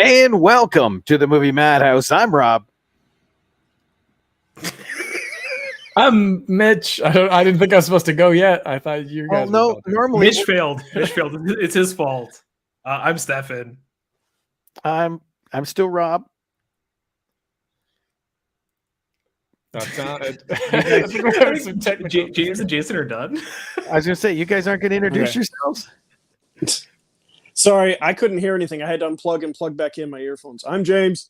And welcome to the movie Madhouse. I'm Rob. I'm Mitch. I didn't think I was supposed to go yet. I thought you guys. No, normally Mitch failed. Mitch failed. It's his fault. I'm Stefan. I'm still Rob. That's not it. James and Jason are done. I was going to say, you guys aren't going to introduce yourselves? Sorry, I couldn't hear anything. I had to unplug and plug back in my earphones. I'm James.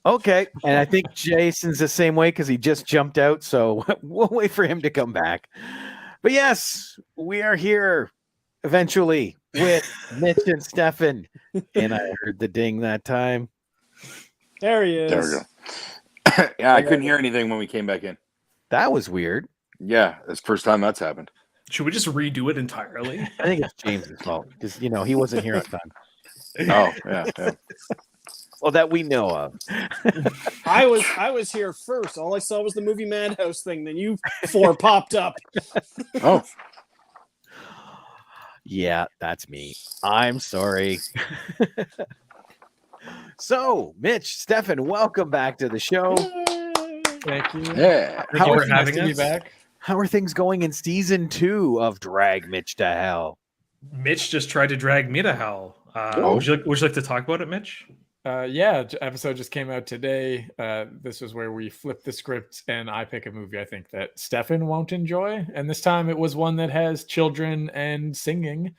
Okay. And I think Jason's the same way because he just jumped out. So we'll wait for him to come back. But yes, we are here eventually with Mitch and Stefan. And I heard the ding that time. There he is. There we go. Yeah, I couldn't hear anything when we came back in. That was weird. Yeah, it's the first time that's happened. Should we just redo it entirely? I think it's James's fault because, he wasn't here on time. Oh, yeah. Well, that we know of. I was here first. All I saw was the movie Madhouse thing. Then you four popped up. Oh. Yeah, that's me. I'm sorry. So, Mitch, Stefan, welcome back to the show. Thank you. Yeah. Thank you for having me us. back. How are things going in season 2 of Drag Mitch to Hell? Mitch just tried to drag me to hell. Would you like to talk about it, Mitch? Episode just came out today. This was where we flip the script and I pick a movie I think that Stefan won't enjoy. And this time it was one that has children and singing.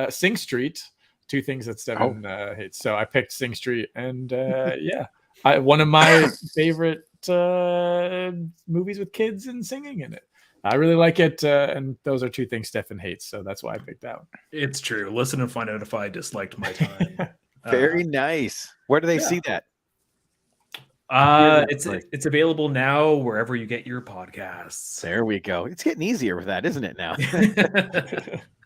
Sing Street, two things that Stefan hates. So I picked Sing Street, and one of my favorite movies with kids and singing in it. I really like it, and those are two things Stefan hates, so that's why I picked that one. It's true. Listen and find out if I disliked my time. Very nice. Where do they see that? It's available now wherever you get your podcasts. There we go. It's getting easier with that, isn't it now?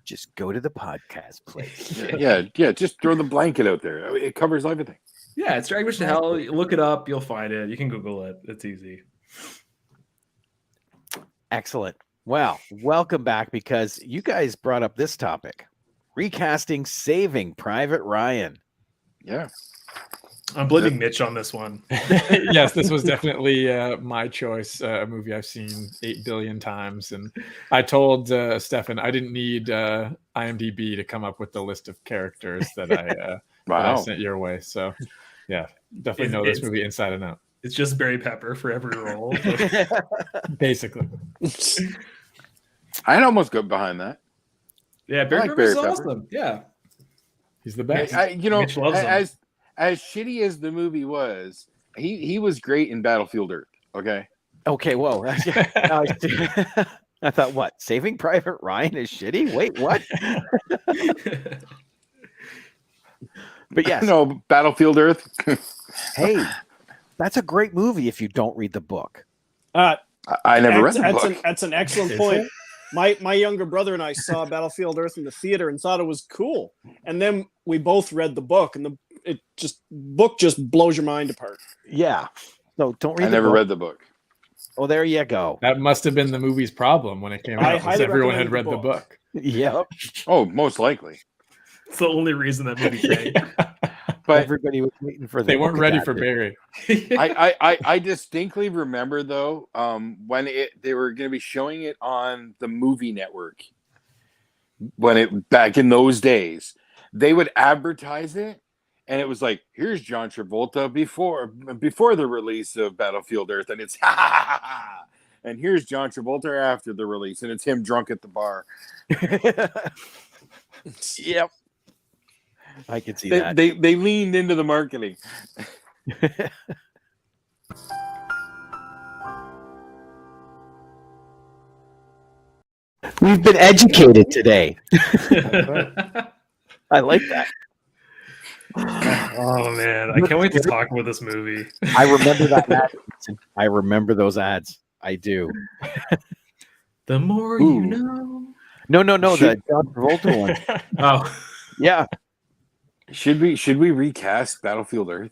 Just go to the podcast place. Yeah. Just throw the blanket out there. It covers everything. Yeah, it's Drag Mitch to Hell. Look it up. You'll find it. You can Google it. It's easy. Excellent. Well, welcome back because you guys brought up this topic. Recasting Saving Private Ryan. Yeah. I'm blaming Mitch on this one. Yes, this was definitely my choice, a movie I've seen 8 billion times. And I told Stefan I didn't need IMDb to come up with the list of characters that that I sent your way. So, yeah, definitely know this movie inside and out. It's just Barry Pepper for every role. Basically. I'd almost go behind that. Yeah, Barry like Pepper's Barry awesome. Yeah. He's the best. Mitch loves him. As shitty as the movie was, he was great in Battlefield Earth. Okay. Okay, whoa. I thought, what? Saving Private Ryan is shitty? Wait, what? But yes. No, Battlefield Earth. Hey, that's a great movie if you don't read the book. I never read the book. That's an excellent point. My younger brother and I saw Battlefield Earth in the theater and thought it was cool. And then we both read the book, and the book just blows your mind apart. Yeah. No, don't read I never read the book. Oh, there you go. That must have been the movie's problem when it came out, because everyone had read the book. Yep. Oh, most likely. It's the only reason that movie came. But everybody was waiting for they weren't ready for Barry. I distinctly remember though when they were going to be showing it on the movie network back in those days, they would advertise it, and it was like, here's John Travolta before the release of Battlefield Earth, and it's and here's John Travolta after the release, and it's him drunk at the bar. Yep. I can see that. They leaned into the marketing. We've been educated today. I like that. Oh man, I can't wait to talk about this movie. I remember that ad. I remember those ads. I do. The more Ooh. you know. No, the Should- John Travolta one. Oh, Yeah. Should we recast Battlefield Earth?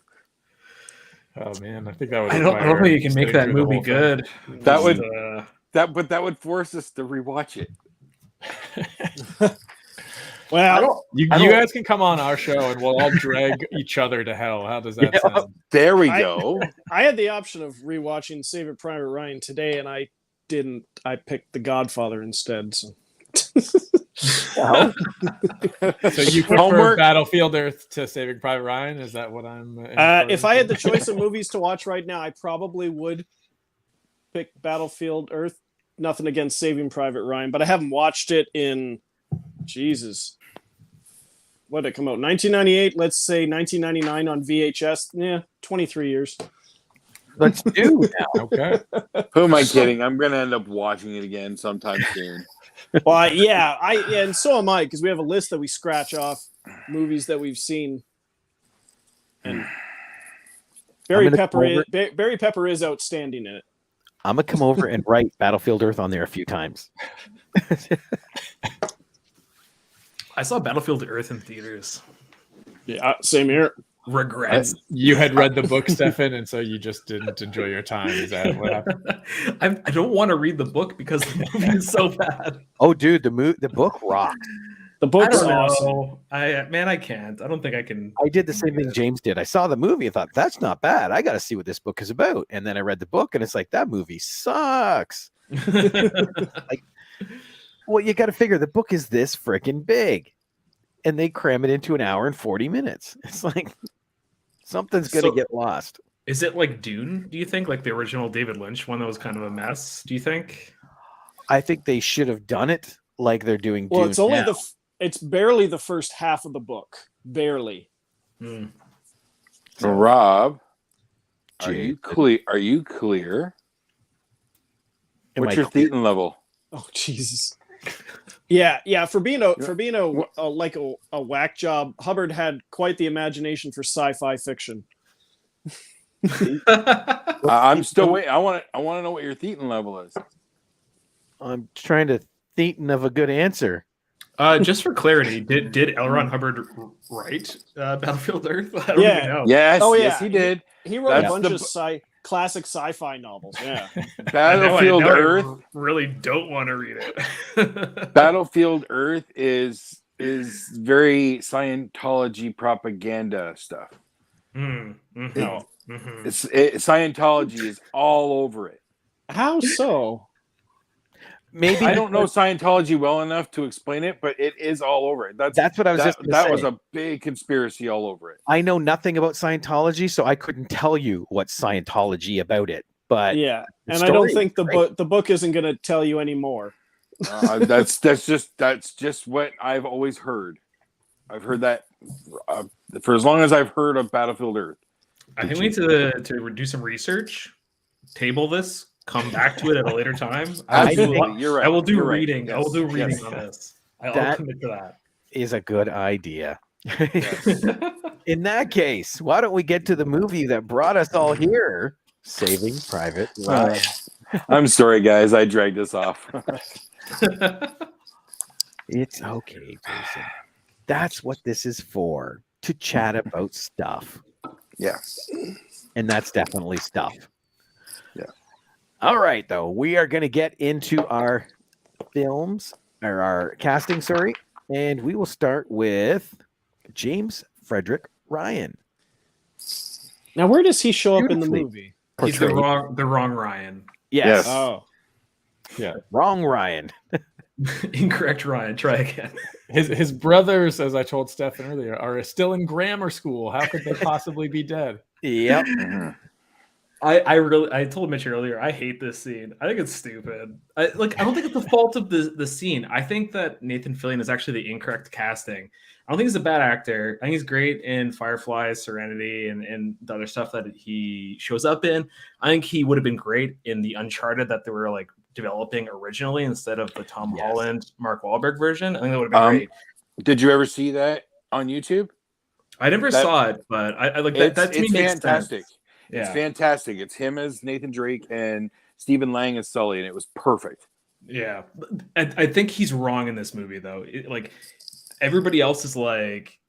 Oh man, I think that would. I don't know if you can make that movie good. That would- Just, That would force us to rewatch it. Well, You I don't- guys can come on our show and we'll all drag each other to hell. How does that Yeah. sound? There we I- go. I had the option of rewatching Saving Private Ryan today, and I didn't. I picked The Godfather instead. So. Well, So you prefer Homework? Battlefield Earth to Saving Private Ryan? Is that what I'm? If I had the choice of movies to watch right now, I probably would pick Battlefield Earth. Nothing against Saving Private Ryan, but I haven't watched it in Jesus. What did it come out? 1998. Let's say 1999 on VHS. Yeah, 23 years. let's do now. Okay. Who am I kidding? I'm gonna end up watching it again sometime soon. Well, yeah, and so am I, because we have a list that we scratch off movies that we've seen. And Barry gonna Pepper, come Barry Pepper is outstanding in it. I'm gonna come over and write Battlefield Earth on there a few times. I saw Battlefield Earth in theaters. Yeah, same here. Regrets. You had read the book, Stefan, and so you just didn't enjoy your time. Is that what happened? I don't want to read the book because the movie is so bad. Oh, dude, the book rocked. The I book's don't awesome. know. I can't. I don't think I can. I did the same thing James did. I saw the movie and thought, that's not bad. I got to see what this book is about. And then I read the book and it's like, that movie sucks. Well, you got to figure the book is this freaking big. And they cram it into an hour and 40 minutes. It's like something's going to So- get lost. Is it like Dune? Do you think like the original David Lynch one that was kind of a mess? Do you think? I think they should have done it like they're doing Well, Dune it's only now. it's barely the first half of the book. Barely. Hmm. So, Rob, are Jake, you clear? Are you clear? am What's I your clear? thetan level? Oh Jesus. Yeah. For being a whack job, Hubbard had quite the imagination for sci-fi fiction. I'm still waiting. I want to know what your thetan level is. I'm trying to think of a good answer. Just for clarity, did L. Ron Hubbard write Battlefield Earth? I don't Yeah. even know. Yes, Oh, yeah. yes, he did. He wrote That's a bunch the- of classic sci-fi novels. Yeah. Battlefield I Earth. really don't want to read it. Battlefield Earth is very Scientology propaganda stuff. No. Mhm. Scientology is all over it. How so? Maybe I don't know Scientology well enough to explain it, but it is all over it. That's what I was just gonna that say. was a big conspiracy all over it. I know nothing about Scientology, so I couldn't tell you what's Scientology about it. But Yeah. the And I don't story think is the great. book isn't going to tell you any more. That's just what I've always heard. I've heard that for as long as I've heard of Battlefield Earth. I think we need to do some research, table this, come back to it at a later time. Absolutely, you're right. I will do You're right. reading. I will do Yes, reading yes. on this. I'll That- commit to that. is a good idea. In that case, why don't we get to the movie that brought us all here, Saving Private Ryan. I'm sorry, guys. I dragged this off. It's okay, Jason. That's what this is for, to chat about stuff. Yeah. And that's definitely stuff. Yeah. All right, though. We are going to get into our films, or our casting, sorry. And we will start with James Frederick Ryan. Now, where does he show up in the Beautifully. movie? He's the Portrayed. wrong Ryan. Yes. Yes. Oh. Wrong Ryan. Incorrect Ryan. Try again. His brothers, as I told Stefan earlier, are still in grammar school. How could they possibly be dead? Yep. I told Mitch earlier, I hate this scene. I think it's stupid. I don't think it's the fault of the scene. I think that Nathan Fillion is actually the incorrect casting. I don't think he's a bad actor. I think he's great in Firefly, Serenity, and the other stuff that he shows up in. I think he would have been great in the Uncharted that they were like developing originally instead of the Tom Yes. Holland, Mark Wahlberg version. I think that would have been great. Did you ever see that on YouTube? I never saw it, but I like that. That to me it's makes fantastic. sense. It's Yeah, fantastic. It's him as Nathan Drake and Stephen Lang as Sully, and it was perfect. yeah. I think he's wrong in this movie though. Like everybody else is like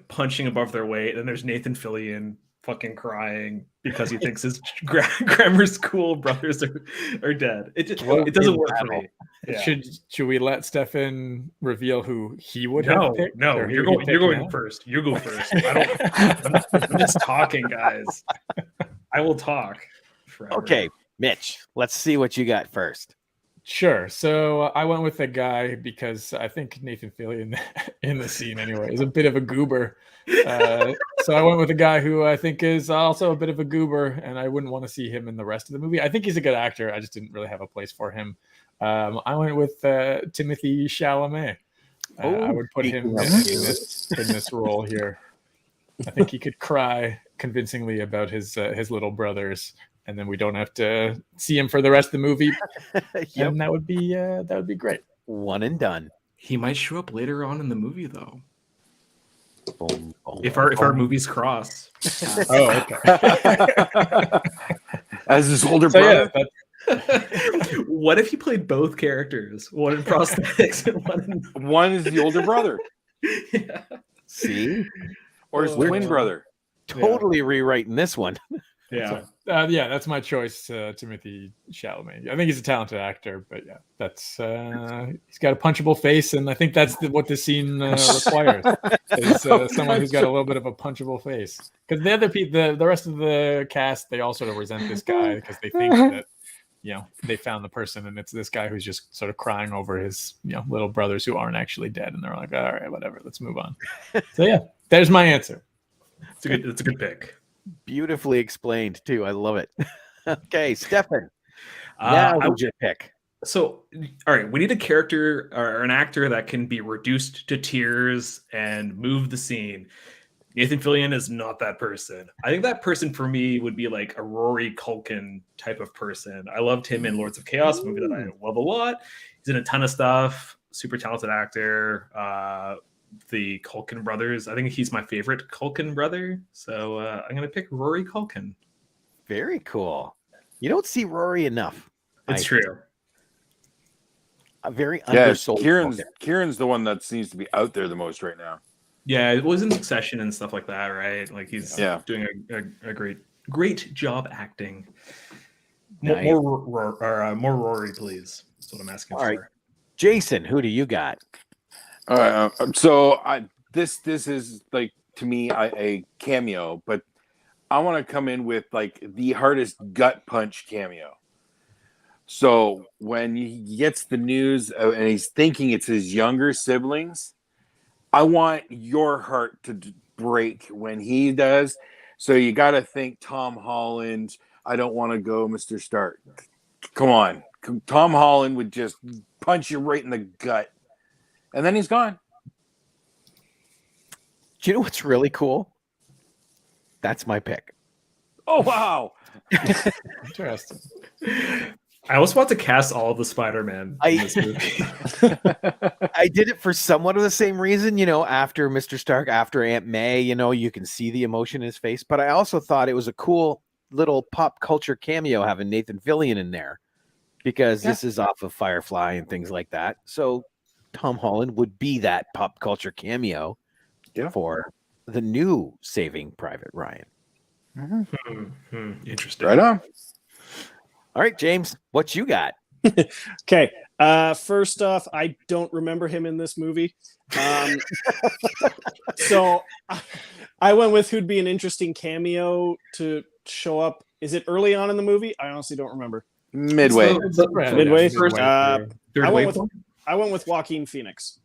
punching above their weight, and there's Nathan Fillion fucking crying because he thinks his grammar school brothers are dead. It doesn't work for me. Yeah. Should we let Stefan reveal who he would have No, picked? no, or who you're he going. You're picked going now? first. You go first. I'm just talking, guys. I will talk forever. Okay, Mitch, let's see what you got first. Sure. So I went with the guy because I think Nathan Fillion in the scene anyway is a bit of a goober. So I went with a guy who I think is also a bit of a goober, and I wouldn't want to see him in the rest of the movie. I think he's a good actor. I just didn't really have a place for him. I went with Timothy Chalamet. I would put him in this role here. I think he could cry convincingly about his little brothers, and then we don't have to see him for the rest of the movie. Yep. And that would be great. One and done. He might show up later on in the movie, though. Boom, boom, If our movies cross. Oh, okay. As his older So yeah, brother. What if he played both characters? One in prosthetics and one in. One is the older brother, Yeah. See? or his Oh. twin brother. Totally rewriting this one. Yeah. Yeah, that's my choice, Timothy Chalamet. I think he's a talented actor, but yeah, that's he's got a punchable face, and I think that's what the scene requires is someone who's got a little bit of a punchable face. Because the other people, the rest of the cast, they all sort of resent this guy because they think that they found the person, and it's this guy who's just sort of crying over his little brothers who aren't actually dead, and they're like, all right, whatever, let's move on. So yeah, there's my answer. It's a good pick. Beautifully explained, too. I love it. Okay, Stefan. Now who'd you pick? So, all right, we need a character or an actor that can be reduced to tears and move the scene. Nathan Fillion is not that person. I think that person for me would be like a Rory Culkin type of person. I loved him in Lords of Chaos, a movie that I love a lot. He's in a ton of stuff. Super talented actor. The Culkin brothers. I think he's my favorite Culkin brother. So I'm going to pick Rory Culkin. Very cool. You don't see Rory enough. It's true. A very Yeah, undersold. Kieran's the one that seems to be out there the most right now. Yeah, it was in Succession and stuff like that, right? Like he's doing a great job acting. Nice. More Rory, please. That's what I'm asking All for. right. Jason, who do you got? All right, so this is like to me a cameo, but I want to come in with like the hardest gut punch cameo. So when he gets the news and he's thinking it's his younger siblings, I want your heart to break when he does. So you got to think Tom Holland. I don't want to go, Mr. Stark. Come on, Tom Holland would just punch you right in the gut. And then he's gone. Do you know what's really cool? That's my pick. Oh, wow. Interesting. I almost want to cast all of the Spider-Man in this movie. I did it for somewhat of the same reason, after Mr. Stark, after Aunt May, you can see the emotion in his face. But I also thought it was a cool little pop culture cameo having Nathan Fillion in there because this is off of Firefly and things like that. So Tom Holland would be that pop culture cameo for the new Saving Private Ryan. Interesting. Right on. All right, James, what you got? Okay. First off, I don't remember him in this movie. So I went with who'd be an interesting cameo to show up. Is it early on in the movie? I honestly don't remember. Midway. Midway? First, Third I wave. I went with Joaquin Phoenix.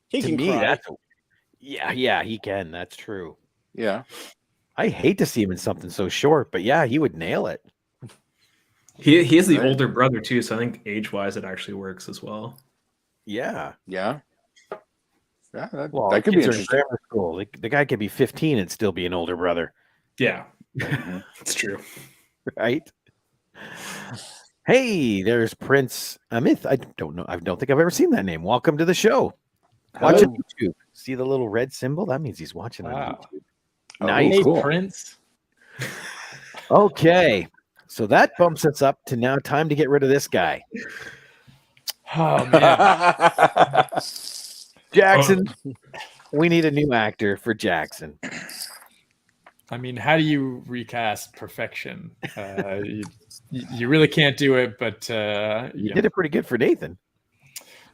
He To can me, cry. yeah, he can. That's true. Yeah. I hate to see him in something so short, but yeah, he would nail it. He is the older brother too, so I think age-wise it actually works as well. Yeah. Yeah. Yeah, Well, that could be kids are in interesting. grammar school. The guy could be 15 and still be an older brother, Yeah, it's true. right? Hey, there's Prince Amith. I don't know. I don't think I've ever seen that name. Welcome to the show. Watch on YouTube. See the little red symbol? That means he's watching on Wow. YouTube. Oh, Nice. Hey, cool. Prince. Okay. So that bumps us up to now time to get rid of this guy. Oh man. Jackson. We need a new actor for Jackson. I mean, how do you recast perfection? You really can't do it, but You did it pretty good for Nathan.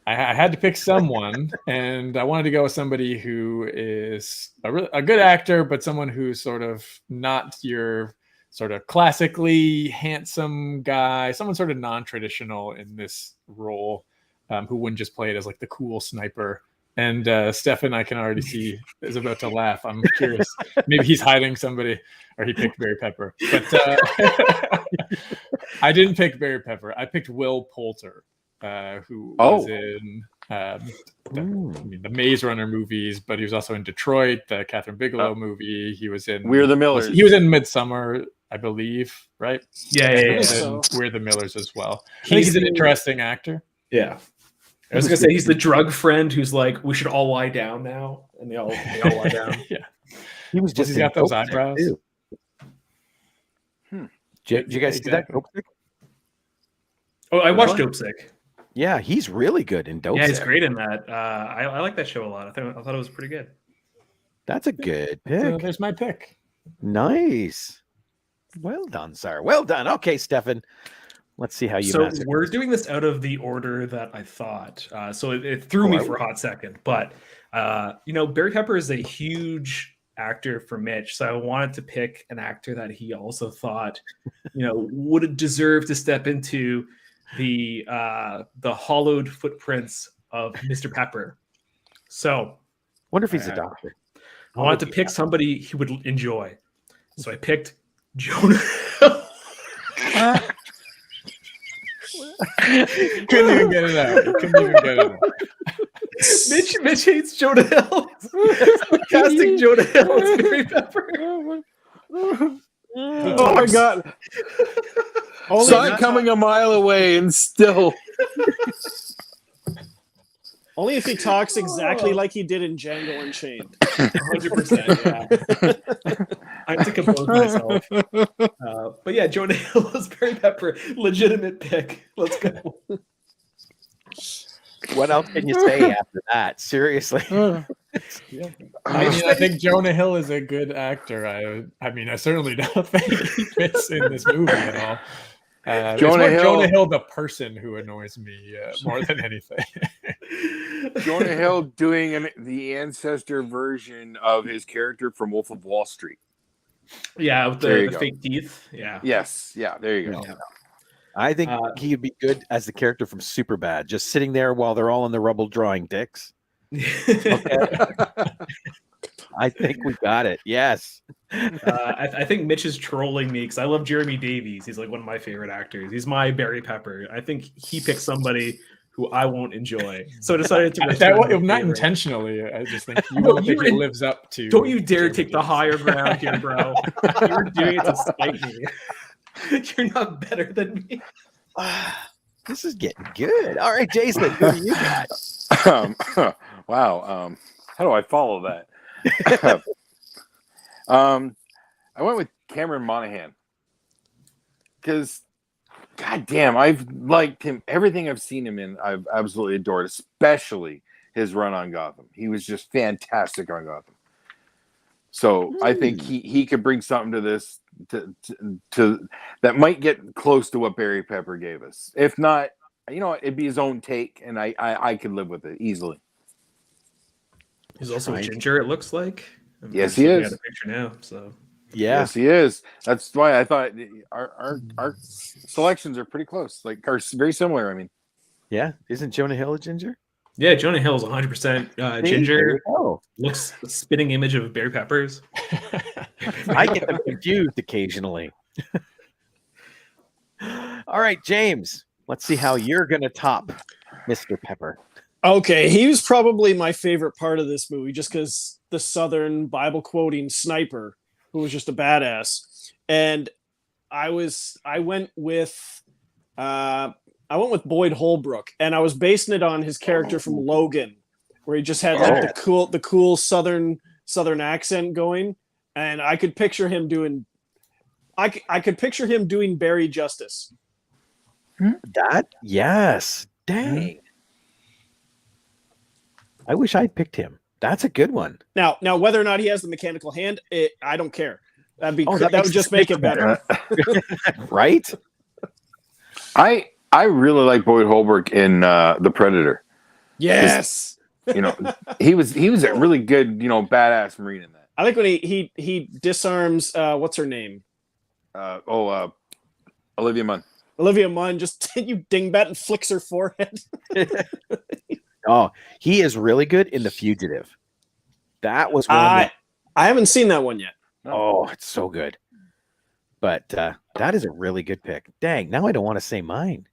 I had to pick someone, and I wanted to go with somebody who is a good actor, but someone who's sort of not your sort of classically handsome guy, someone sort of non-traditional in this role, who wouldn't just play it as like the cool sniper. And Stefan, I can already see, is about to laugh. I'm curious. Maybe he's hiding somebody, or he picked Barry Pepper. But I didn't pick Barry Pepper. I picked Will Poulter, who was in the Maze Runner movies, but he was also in Detroit, the Catherine Bigelow movie. He was in We're the Millers. He was in Midsummer, I believe, right? Yeah. And So. We're the Millers as well. I think he's an interesting actor. Yeah. I was gonna say he's the drug friend who's like, we should all lie down now, and they all lie down. Yeah. He was just He's got those Dope Sick, eyebrows. too. Did you guys see that? Exactly. Dope Sick? Oh, I watched Dope Sick. Yeah, he's really good in Dope Yeah, Sick. he's great in that. I like that show a lot. I thought it was pretty good. That's a good So pick. there's my pick. Nice. Well done, sir. Well done. Okay, Stefan. Let's see how you So master. we're doing this out of the order that I thought. So it threw me for a hot second. But Barry Pepper is a huge actor for Mitch, so I wanted to pick an actor that he also thought, would deserve to step into the hollowed footprints of Mr. Pepper. So Wonder if he's a doctor. I wanted to pick somebody he would enjoy. So I picked Jonah. Couldn't even get it out. Mitch hates Jonah Hill. Casting Jonah Hill as Barry Pepper. Oh my god! Saw it coming a mile away, and still. Only if he talks exactly like he did in Django Unchained. 100%. Yeah. I have to compose myself. But yeah, Jonah Hill as Barry Pepper, legitimate pick. Let's go. What else can you say after that? Seriously. I think Jonah Hill is a good actor. I certainly don't think he fits in this movie at all. Jonah Hill, the person who annoys me more than anything. Jonah Hill doing the ancestor version of his character from Wolf of Wall Street. Yeah, with the fake teeth. Yeah. Yes. Yeah. There you go. Yeah. I think he'd be good as the character from Superbad, just sitting there while they're all in the rubble drawing dicks. Okay. I think we got it. Yes. I think Mitch is trolling me because I love Jeremy Davies. He's like one of my favorite actors. He's my Barry Pepper. I think he picked somebody who I won't enjoy. So I decided to not intentionally. I just think you don't think he lives up to. Don't you dare take the higher ground here, bro. You're doing it to spite me. You're not better than me. This is getting good. All right, Jason, what do you got? Wow. How do I follow that? I went with Cameron Monaghan because, goddamn, I've liked him. Everything I've seen him in, I've absolutely adored, especially his run on Gotham. He was just fantastic on Gotham. So I think he could bring something to this to that might get close to what Barry Pepper gave us. If not, it'd be his own take, and I could live with it easily. He's also a ginger, it looks like. Yes, he is. Got a picture now, so Yeah. Yes, he is. That's why I thought our selections are pretty close, like are very similar. I mean, Yeah. Isn't Jonah Hill a ginger? yeah, Jonah Hill's 100% ginger. Oh, Looks a spitting image of Barry Peppers. I get them confused occasionally. All right, James. Let's see how you're gonna top Mr. Pepper. Okay, he was probably my favorite part of this movie just because the Southern Bible quoting sniper who was just a badass. And I went with I went with Boyd Holbrook, and I was basing it on his character from Logan, where he just had like the cool southern accent going, and I could picture him doing. I could picture him doing Barry justice. That yes, dang. I wish I'd picked him. That's a good one. Now, whether or not he has the mechanical hand, I don't care. That would just makes make it better, right? I really like Boyd Holbrook in The Predator. Yes, You know, he was a really good, badass Marine in that. I like when he disarms what's her name? Olivia Munn. Olivia Munn, just you dingbat and flicks her forehead. Oh, he is really good in The Fugitive. That was one. I haven't seen that one yet. Oh, it's so good. But that is a really good pick. Dang, now I don't want to say mine.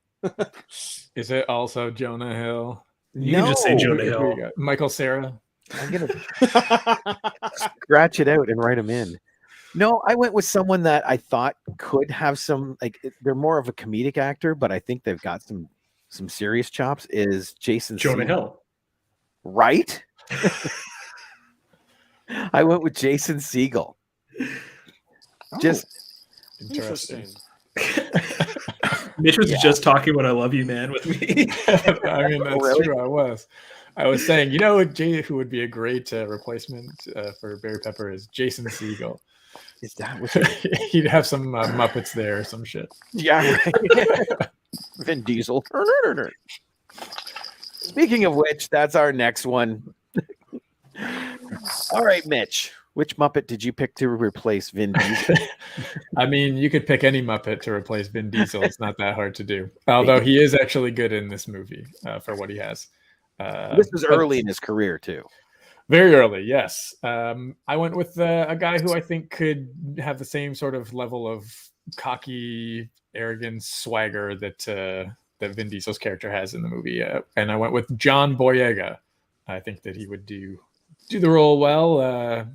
Is it also Jonah Hill? You can just say Jonah Here Hill. we go. Michael Cera. I'm gonna scratch it out and write them in. No, I went with someone that I thought could have some they're more of a comedic actor, but I think they've got some serious chops. Is Jason Jonah Segel. Hill. Right? I went with Jason Segel. Just Interesting. Mitch was just talking about I love you, man, with me. I mean, that's Really? true. I was saying, who would be a great replacement for Barry Pepper is Jason Segel. is that what He'd have some Muppets there or some shit. yeah, right. Vin Diesel. Speaking of which, that's our next one. All right, Mitch. Which Muppet did you pick to replace Vin Diesel? I mean, you could pick any Muppet to replace Vin Diesel. It's not that hard to do. Although he is actually good in this movie for what he has. This was early in his career, too. Very early, yes. I went with a guy who I think could have the same sort of level of cocky, arrogance, swagger that Vin Diesel's character has in the movie. And I went with John Boyega. I think that he would do the role well.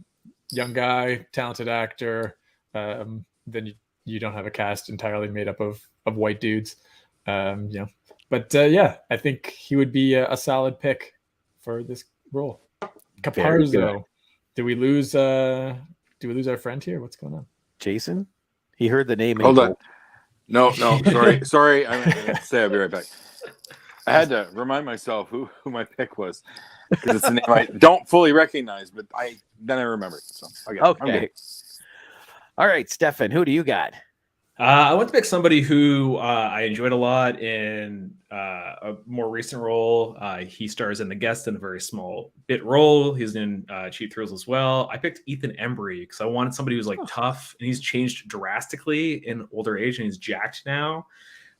Young guy, talented actor. Then you don't have a cast entirely made up of white dudes. But I think he would be a solid pick for this role. Caparzo. Do we lose our friend here? What's going on? Jason? He heard the name. Hold on. No, sorry. I'm gonna say I'll be right back. I had to remind myself who my pick was because it's a name I don't fully recognize, but then I remembered. So okay. I'm good. All right, Stefan, who do you got? I want to pick somebody who I enjoyed a lot in a more recent role. He stars in The Guest in a very small bit role. He's in Cheap Thrills as well. I picked Ethan Embry because I wanted somebody who's tough, and he's changed drastically in older age, and he's jacked now.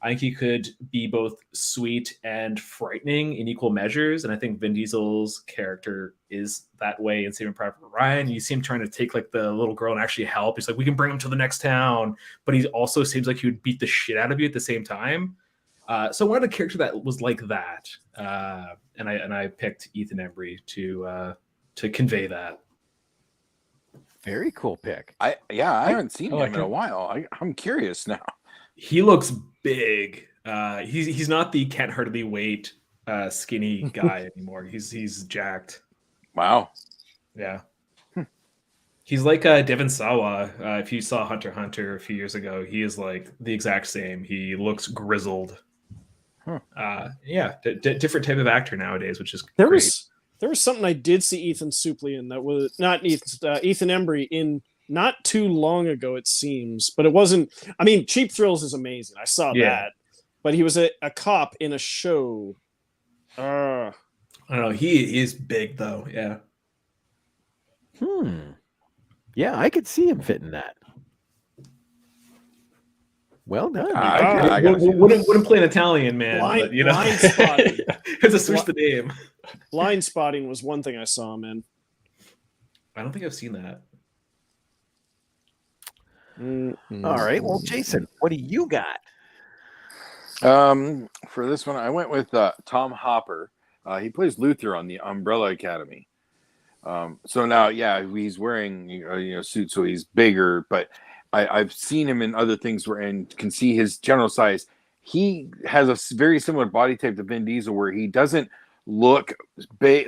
I think he could be both sweet and frightening in equal measures. And I think Vin Diesel's character is that way in Saving Private Ryan. You see him trying to take the little girl and actually help. He's like, we can bring him to the next town. But he also seems like he would beat the shit out of you at the same time. So I wanted a character that was like that. And I picked Ethan Embry to convey that. Very cool pick. I haven't seen him in a while. I'm curious now. He looks big. He's not the can't hardly wait skinny guy anymore. He's jacked. Wow. Yeah. He's like Devin Sawa. If you saw Hunter x Hunter a few years ago, he is like the exact same. He looks grizzled. Different type of actor nowadays, which is great. There was something I did see Ethan Suplee in that was not Ethan Embry in not too long ago, it seems, but it wasn't. I mean, Cheap Thrills is amazing. I saw that, but he was a cop in a show. I don't know. He is big though. Yeah. Yeah, I could see him fitting that. Well done. Wouldn't play an Italian man, but, Blind Spotting. Has to switch the name. Blind Spotting was one thing I saw him in. I don't think I've seen that. All right. Well, Jason, what do you got? For this one, I went with Tom Hopper. He plays Luther on the Umbrella Academy. So now, he's wearing a suit, so he's bigger. But I've seen him in other things and can see his general size. he has a very similar body type to Vin Diesel, where he doesn't look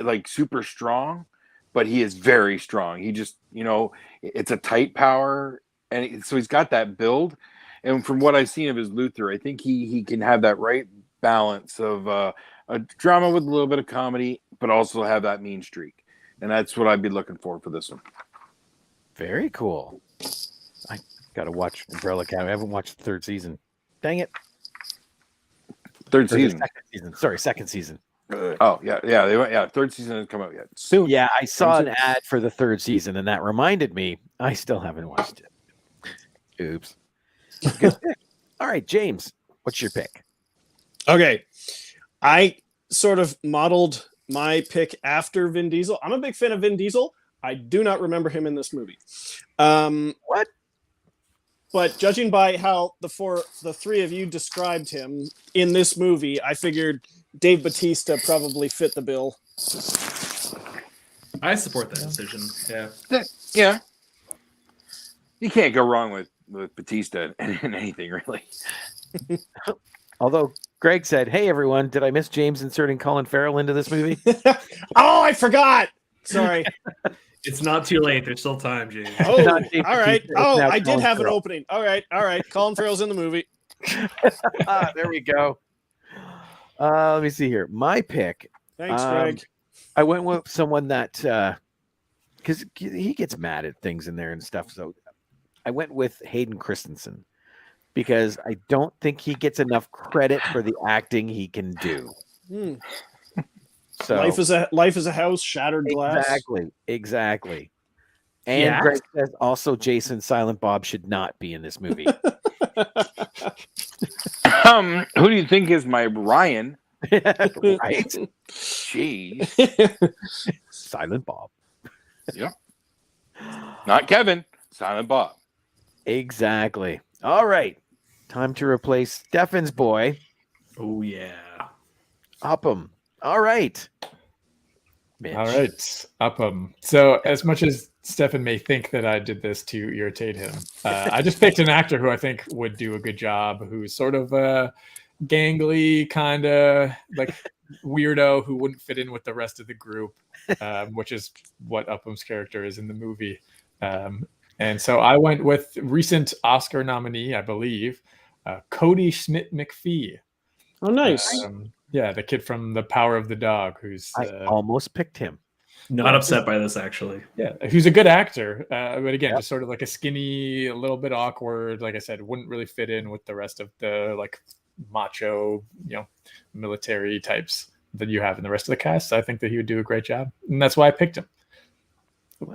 like super strong, but he is very strong. He just, it's a tight power, and so he's got that build. And from what I've seen of his Luther, I think he can have that right balance of a drama with a little bit of comedy, but also have that mean streak. And that's what I'd be looking for this one. Very cool. I got to watch Umbrella Academy. I haven't watched the third season. Dang it. Third season. Second season. Sorry, second season. Oh, yeah. Third season hasn't come out yet. Soon. Yeah, I saw an ad for the third season, and that reminded me I still haven't watched it. Oops. Good pick. All right, James, what's your pick? Okay. I sort of modeled my pick after Vin Diesel. I'm a big fan of Vin Diesel. I do not remember him in this movie. What? But judging by how the three of you described him in this movie, I figured Dave Bautista probably fit the bill. I support that decision. Yeah. Yeah. You can't go wrong with Bautista in anything, really. Although Greg said, "Hey everyone, did I miss James inserting Colin Farrell into this movie?" Oh, I forgot. Sorry. It's not too late. There's still time, James. Oh, Not Dave all right. Bautista, Oh, it's now I did Colin have an Farrell. opening. All right. Colin Farrell's in the movie. There we go. Let me see here. My pick. Thanks, Greg. I went with someone that because he gets mad at things in there and stuff. So I went with Hayden Christensen because I don't think he gets enough credit for the acting he can do. Hmm. So Life is a house, shattered glass. Exactly. And Yeah. Greg says also Jason Silent Bob should not be in this movie. Who do you think is my Ryan? Right? Jeez. Silent Bob. Not Kevin. Silent Bob. Exactly. All right. Time to replace Stefan's boy. Oh, yeah. Upham. All right. Mitch. All right, Upham. So as much as Stefan may think that I did this to irritate him, I just picked an actor who I think would do a good job, who's sort of a gangly kind of like weirdo who wouldn't fit in with the rest of the group, which is what Upham's character is in the movie. And so I went with recent Oscar nominee, I believe, Cody Schmidt-McPhee. Oh, nice. Yeah, the kid from The Power of the Dog, who's I almost picked him. Not upset by this, actually. who's a good actor, but again, just sort of like a skinny, a little bit awkward. Like I said, wouldn't really fit in with the rest of the like macho, military types that you have in the rest of the cast. So I think that he would do a great job, and that's why I picked him.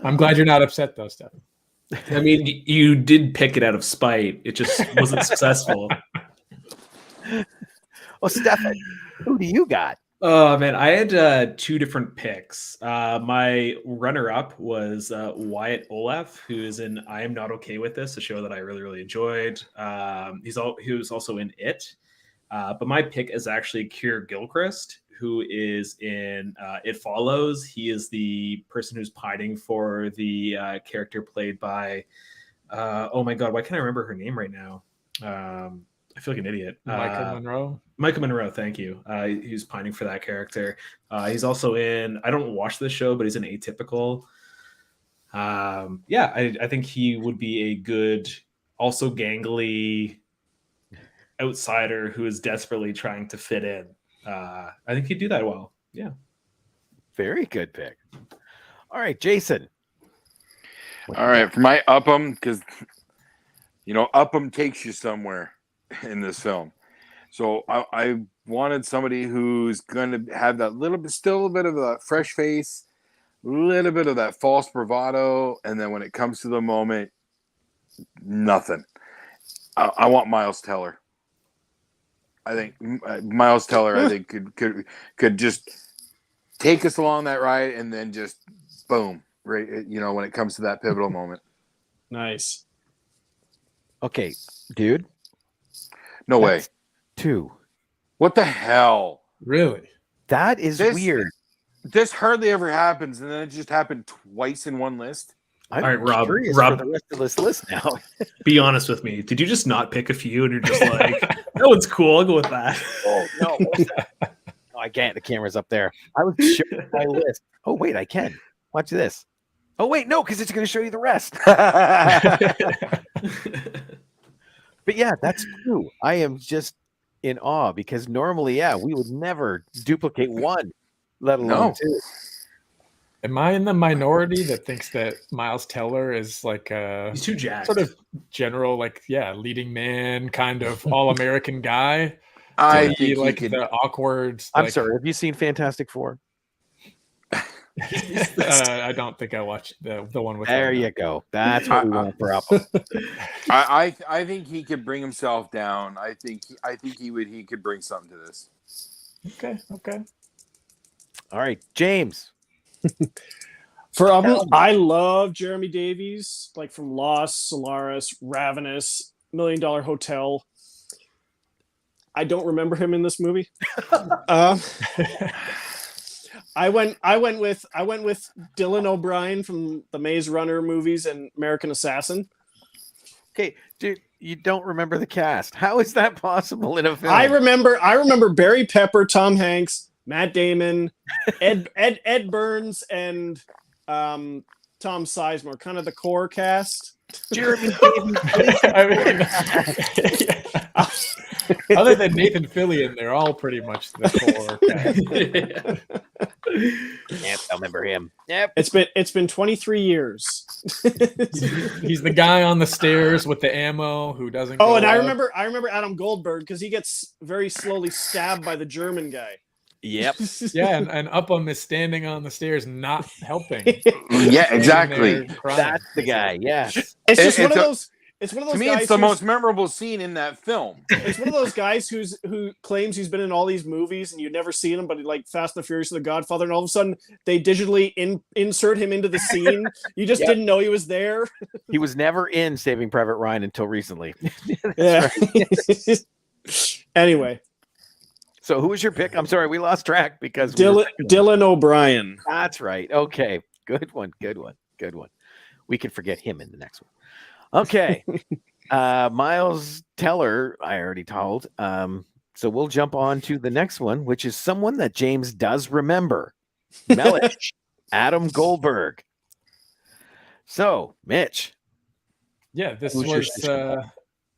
I'm glad you're not upset though, Stefan. I mean, you did pick it out of spite. It just wasn't successful. Well, Stefan, who do you got? Oh man, I had two different picks. My runner-up was Wyatt Olaf, who is in "I Am Not Okay with This," a show that I really enjoyed. He was also in It, but my pick is actually Keir Gilchrist, who is in It Follows. He is the person who's pining for the character played by oh my god, why can't I remember her name right now? I feel like an idiot. Michael Monroe. Michael Monroe, thank you. He's pining for that character. He's also in, I don't watch this show, but he's in Atypical. I think he would be a good, also gangly outsider who is desperately trying to fit in. I think he'd do that well. Yeah. Very good pick. All right, Jason. All right, for my Upham, because Upham takes you somewhere in this film. So I wanted somebody who's going to have that still a bit of a fresh face, a little bit of that false bravado, and then when it comes to the moment, nothing. I want Miles Teller. I think Miles Teller, I think could just take us along that ride, and then just boom, right? When it comes to that pivotal moment. Nice. Okay, dude. No way. 2. What the hell? Really? That is weird. This hardly ever happens, and then it just happened twice in one list. I'm All right, Rob, curious Rob- for the rest of this list now. Be honest with me. Did you just not pick a few and you're just like, that one's cool. I'll go with that. Oh no, what's that? No, I can't. The camera's up there. I was showing my list. Oh wait, I can. Watch this. Oh wait, no, because it's going to show you the rest. But yeah, that's true. I am just in awe because normally, yeah, we would never duplicate one, let alone No. two. Am I in the minority that thinks that Miles Teller is like a He's too jacked. sort of general, like, leading man, kind of all-American guy? I To be think like he could. the awkward. I'm like, sorry. Have you seen Fantastic Four? I don't think I watched the one with. There you go. That's what we want for Apple. I think he could bring himself down. I think he could bring something to this. Okay. All right, James. For I love Jeremy Davies, like from Lost, Solaris, Ravenous, $1 Million Hotel. I don't remember him in this movie. I went with Dylan O'Brien from the Maze Runner movies and American Assassin. Okay, dude, you don't remember the cast. How is that possible in a film? I remember Barry Pepper, Tom Hanks, Matt Damon, Ed Burns, and Tom Sizemore, kind of the core cast. Jeremy Davies. I mean, other than Nathan Fillion, they're all pretty much the core. Yep, I remember him. Yep. It's been 23 years. He's the guy on the stairs with the ammo who doesn't. Oh, go and I up. remember Adam Goldberg because he gets very slowly stabbed by the German guy. Yep. Yeah, and Upham is standing on the stairs, not helping. Yeah, Standing exactly. there crying. That's the guy. Yes. It's just It's one of a- those. It's one of those To me, guys it's the who's- most memorable scene in that film. It's one of those guys who claims he's been in all these movies and you've never seen him, but like Fast and the Furious and The Godfather, and all of a sudden they digitally insert him into the scene. You just Yep. didn't know he was there. He was never in Saving Private Ryan until recently. Yeah. Anyway, So who was your pick? I'm sorry, we lost track because we were- Dylan O'Brien. That's right. Okay. Good one. We can forget him in the next one. Okay. Miles Teller, I already told. So we'll jump on to the next one, which is someone that James does remember. Mellish, Adam Goldberg. So, Mitch. Yeah, this Who's your was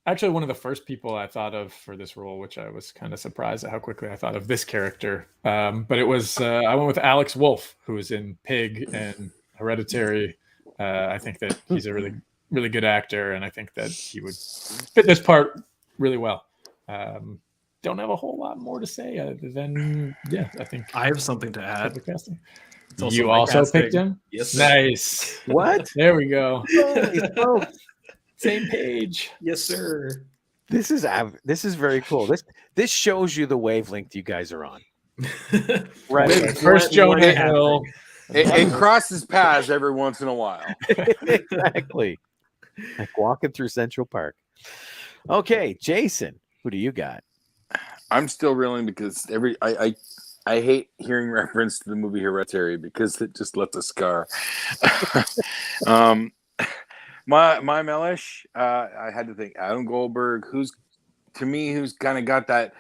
actually one of the first people I thought of for this role, which I was kind of surprised at how quickly I thought of this character. But it was I went with Alex Wolff, who was in Pig and Hereditary. I think that he's a really, really good actor, and I think that he would fit this part really well. Don't have a whole lot more to say other than I think I have something to add. the casting. It's also You my also casting. picked him? Yes. sir. Nice. What? There we go. Holy smokes. Same page. Yes, sir. This is very cool. This shows you the wavelength you guys are on. Right. First Jonah What Hill. It crosses paths every once in a while. Exactly. Like walking through Central Park. Okay, Jason, who do you got? I'm still reeling because I hate hearing reference to the movie Hereditary because it just left a scar. My Mellish, I had to think Adam Goldberg, who's kind of got that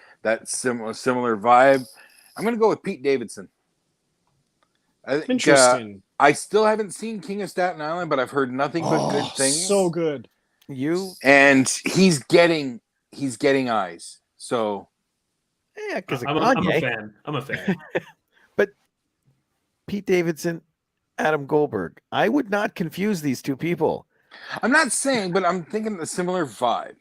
similar vibe. I'm gonna go with Pete Davidson. I think, Interesting. I still haven't seen King of Staten Island, but I've heard nothing but good things. So good. And he's getting eyes. So Yeah, because I'm a fan. I'm a fan. But Pete Davidson, Adam Goldberg. I would not confuse these two people. I'm not saying, but I'm thinking a similar vibe.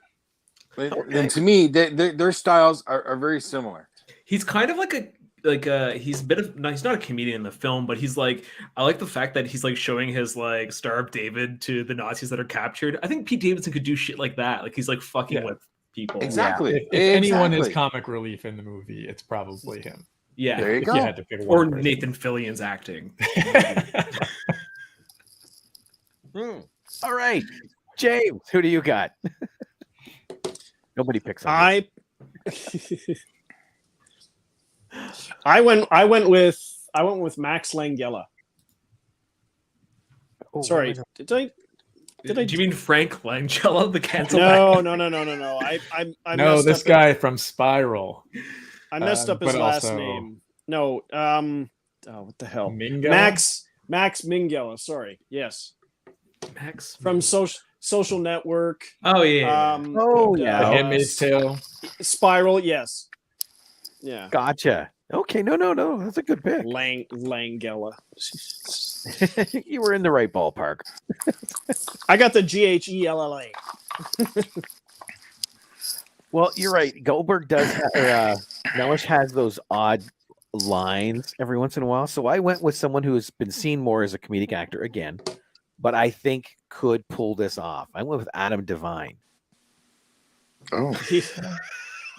And to me, their styles are very similar. He's kind of he's a bit of he's not a comedian in the film, but he's like, I like the fact that he's like showing his like Star of David to the Nazis that are captured. I think Pete Davidson could do shit like that. Like he's like fucking with people. Exactly. If anyone is comic relief in the movie, it's probably him. Yeah. There you If go. you had to pick one Or person. Nathan Fillion's acting. All right, James, who do you got? Nobody picks on me. I went with Max Langella. Oh, Sorry, what am did I? Do you mean Frank Langella, the cancel? No. I No, messed this up. guy from Spiral. I messed up his but last also name. No. What the hell? Minghella? Max Minghella. Sorry. Yes. Max From Social Network. Oh yeah. Oh, The yeah. Handmaid's Tale. Spiral. Yes. Yeah. Gotcha. Okay, no, that's a good pick. Langella. You were in the right ballpark. I got the GHELLA. Well, you're right. Goldberg does, Mellish has those odd lines every once in a while. So I went with someone who has been seen more as a comedic actor again, but I think could pull this off. I went with Adam Devine Oh,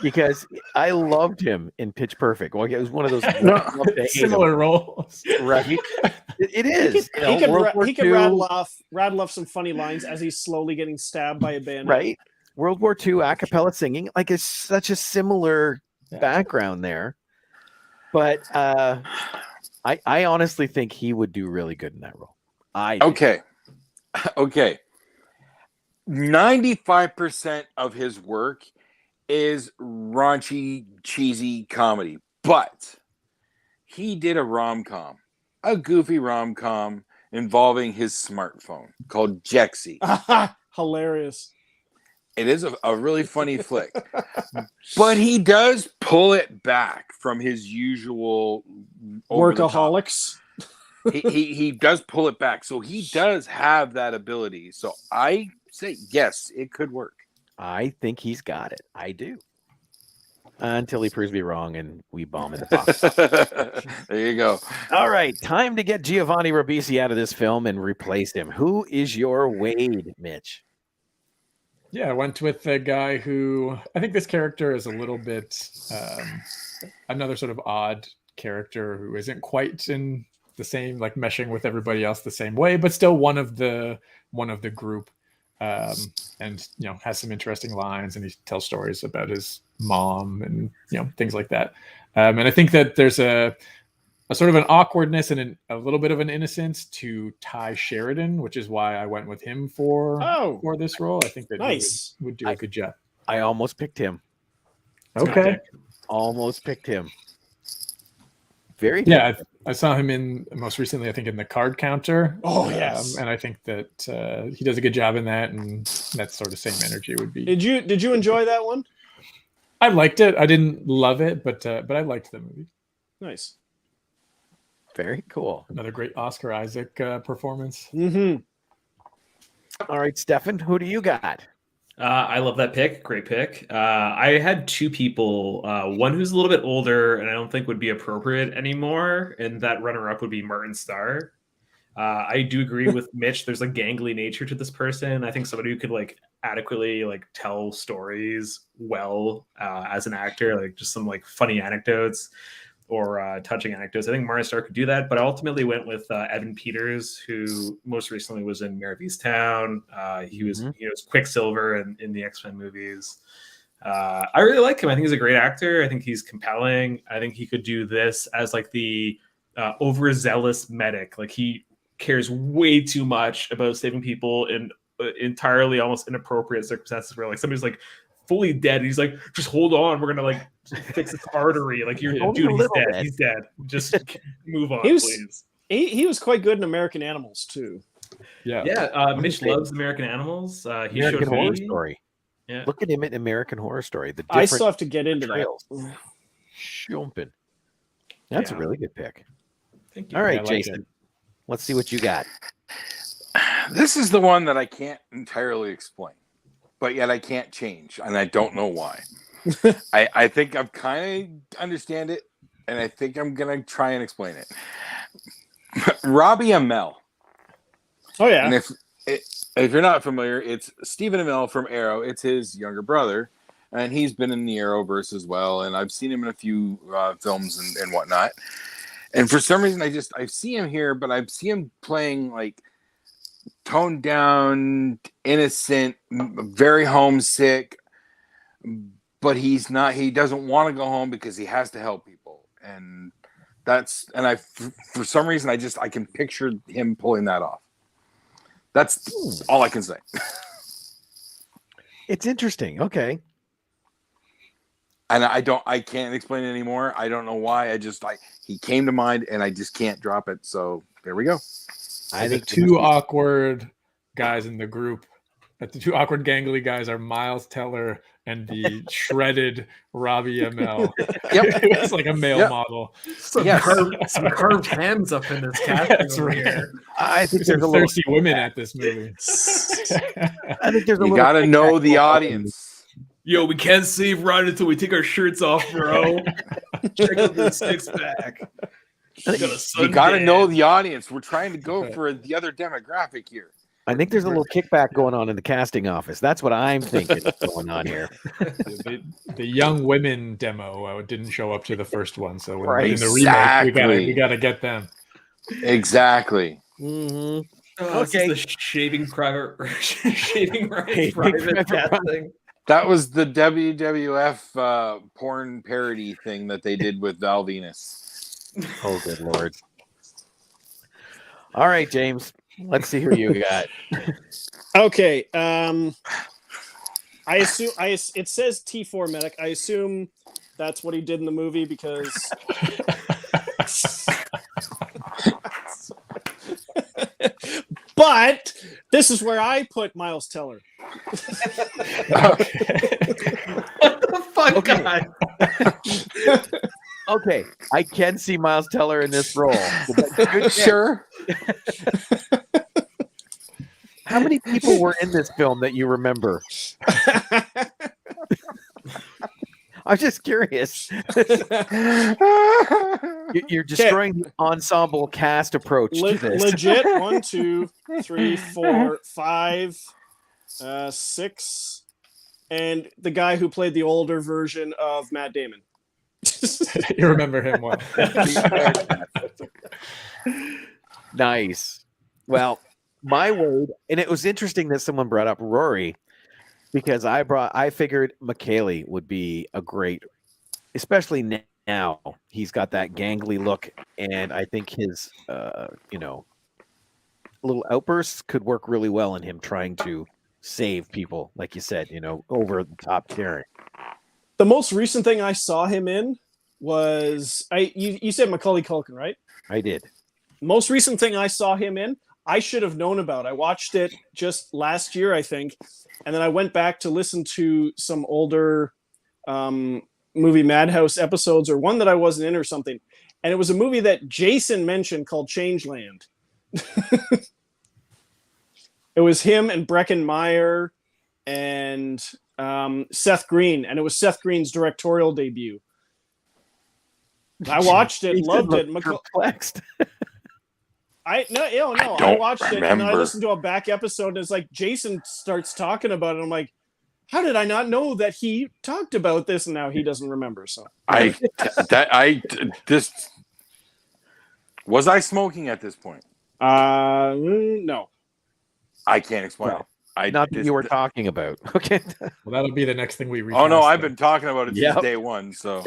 because I loved him in Pitch Perfect. Well, it was one of those No, love to hate Similar him, roles. right? It is. He could rattle off some funny lines as he's slowly getting stabbed by a bayonet. Right? World War II a cappella singing, like it's such a similar background there. But I honestly think he would do really good in that role. okay. 95% of his work is raunchy, cheesy comedy, but he did a rom-com, a goofy rom-com involving his smartphone called Jexy. Hilarious. It is a really funny flick, but he does pull it back from his usual Workaholics. he does pull it back, so he does have that ability. So I say yes, it could work. I think he's got it. I do. Until he proves me wrong and we bomb in the box. There you go. All right, time to get Giovanni Ribisi out of this film and replace him. Who is your Wade, Mitch? Yeah, I went with a guy who I think this character is a little bit another sort of odd character who isn't quite in the same, like meshing with everybody else the same way, but still one of the group, and has some interesting lines, and he tells stories about his mom and things like that. And I think that there's a sort of an awkwardness and a little bit of an innocence to Ty Sheridan, which is why I went with him for this role. I think that Nice. he would do a good job. I almost picked him. Okay. Almost picked him. Very good. Yeah, I saw him in most recently, I think, in The Card Counter. Oh, yes. And I think that he does a good job in that, and that sort of same energy would be. Did you enjoy that one? I liked it. I didn't love it, but I liked the movie. Nice. Very cool. Another great Oscar Isaac performance. Mm-hmm. All right, Stefan, who do you got? I love that pick. Great pick. I had two people. One who's a little bit older and I don't think would be appropriate anymore, and that runner-up would be Martin Starr. I do agree with Mitch. There's a gangly nature to this person. I think somebody who could adequately tell stories well as an actor, just some funny anecdotes or touching anecdotes. I think Martin Starr could do that, but I ultimately went with Evan Peters, who most recently was in Mayor of Easttown. He was Quicksilver in the X-Men movies. I really like him. I think he's a great actor. I think he's compelling. I think he could do this as the overzealous medic. He cares way too much about saving people in entirely almost inappropriate circumstances where somebody's fully dead. He's just hold on. We're going to fix this artery. He's dead. Bit. He's dead. Just move on, please. He was quite good in American Animals too. Yeah. Mitch loves American Animals. He American showed Horror me. Story. Yeah. Look at him in American Horror Story. I still have to get into trails. that. Jumping. That's a really good pick. Thank you. All right, I like Jason. it. Let's see what you got. This is the one that I can't entirely explain, but yet I can't change, and I don't know why. I think I've kind of understand it, and I think I'm gonna try and explain it. Robbie Amell. Oh yeah. And if you're not familiar, it's Stephen Amell from Arrow. It's his younger brother, and he's been in the Arrowverse as well. And I've seen him in a few films and whatnot. And for some reason, I see him here, but I see him playing toned down, innocent, very homesick. But he's not. He doesn't want to go home because he has to help people, and for some reason I can picture him pulling that off. That's all I can say. It's interesting. Okay. And I can't explain it anymore. I don't know why. He came to mind and I just can't drop it. So there we go. I The think two awkward guys in the group. The two awkward gangly guys are Miles Teller and the shredded Robbie Amell. Yep. It's like a male model. Some curved hands up in this cast. That's right. Here. I think There's there's a little thirsty women at this movie. I think there's a You little got to know kickback the going on. audience. Yo, we can't save Ryan until we take our shirts off, bro. Check out the six pack. You got to know the audience. We're trying to go for the other demographic here. I think there's a little kickback going on in the casting office. That's what I'm thinking is going on here. The young women demo didn't show up to the first one, so in Right. the remake, Exactly. we gotta get them. Exactly. Mm-hmm. Okay. The shaving Shaving private private casting. That was the WWF porn parody thing that they did with Val Venus. Oh, good Lord. All right, James. Let's see who you got. Okay. I assume it says T4 medic. I assume that's what he did in the movie because but this is where I put Miles Teller. What the fuck, Okay. guy? Okay, I can see Miles Teller in this role. Good Sure. How many people were in this film that you remember? I'm just curious. You're destroying the ensemble cast approach to this. Legit 1, 2, 3, 4, 5, 6, and the guy who played the older version of Matt Damon. You remember him well. Nice. Well, my word, and it was interesting that someone brought up Rory because I figured McKaylee would be a great, especially now. He's got that gangly look, and I think his little outbursts could work really well in him trying to save people, like you said, over the top caring. The most recent thing I saw him in was you said Macaulay Culkin, right? I did. Most recent thing I saw him in, I should have known about. I watched it just last year, I think, and then I went back to listen to some older movie Madhouse episodes, or one that I wasn't in or something, and it was a movie that Jason mentioned called Changeland. It was him and Breckin Meyer and Seth Green, and it was Seth Green's directorial debut. I watched it, loved it. Perplexed. I watched it and then I listened to a back episode and it's like Jason starts talking about it. I'm like, how did I not know that he talked about this? And now he doesn't remember. So Was I smoking at this point? No. I can't explain it. Not that you were talking about. Okay. Well, that'll be the next thing we recast. Oh no, I've been talking about it since Yep. day one. So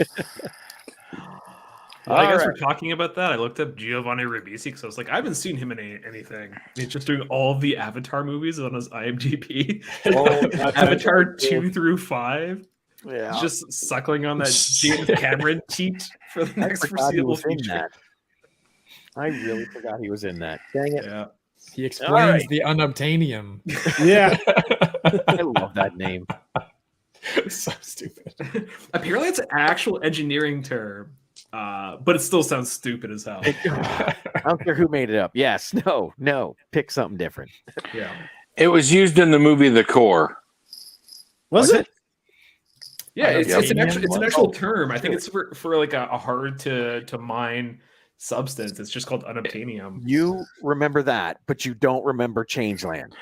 While you guys All were talking about that, I looked up Giovanni Ribisi because I was like, I haven't seen him in anything. He's just doing all of the Avatar movies on his IMDb. Avatar 2 through 5. Yeah. He's just suckling on that James Cameron teat for the next forgot he foreseeable was in future. that. I really forgot he was in that. Dang it. Yeah. He explains right. the unobtainium. Yeah. I love that name. So stupid. Apparently, it's an actual engineering term, but it still sounds stupid as hell. I don't care who made it up. Yes. No. Pick something different. Yeah. it was used in the movie The Core. Was it? Yeah, it's an Unobtainium? actual term. I think it's for like a hard to mine substance. It's just called unobtainium. You remember that, but you don't remember Changeland.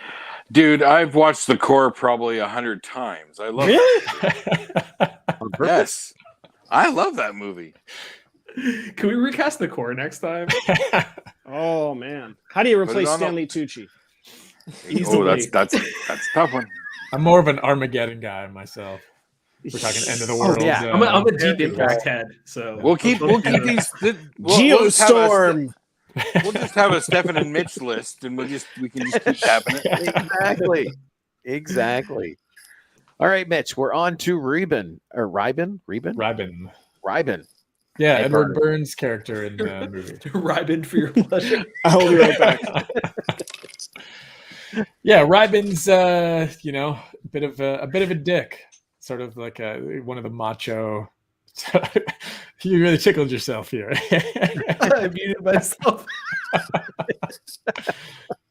Dude, I've watched The Core probably 100 times. I love it. On purpose. Yes. I love that movie. Can we recast the core next time? Oh man. How do you replace on the- Stanley Tucci? Oh, that's a tough one. I'm more of an Armageddon guy myself. We're talking end of the world. yeah. I'm a deep impact head, so We'll keep these. Geostorm. We'll just have a Stefan and Mitch list, and we can just keep tapping it. Exactly. All right, Mitch, we're on to Reuben. Rybin. Yeah, Hey, Edward Burns' character in the movie. Rybin for your pleasure. I'll be right back. Yeah, Rybin's a bit of a dick, sort of like one of the macho. You really tickled yourself here. I muted myself.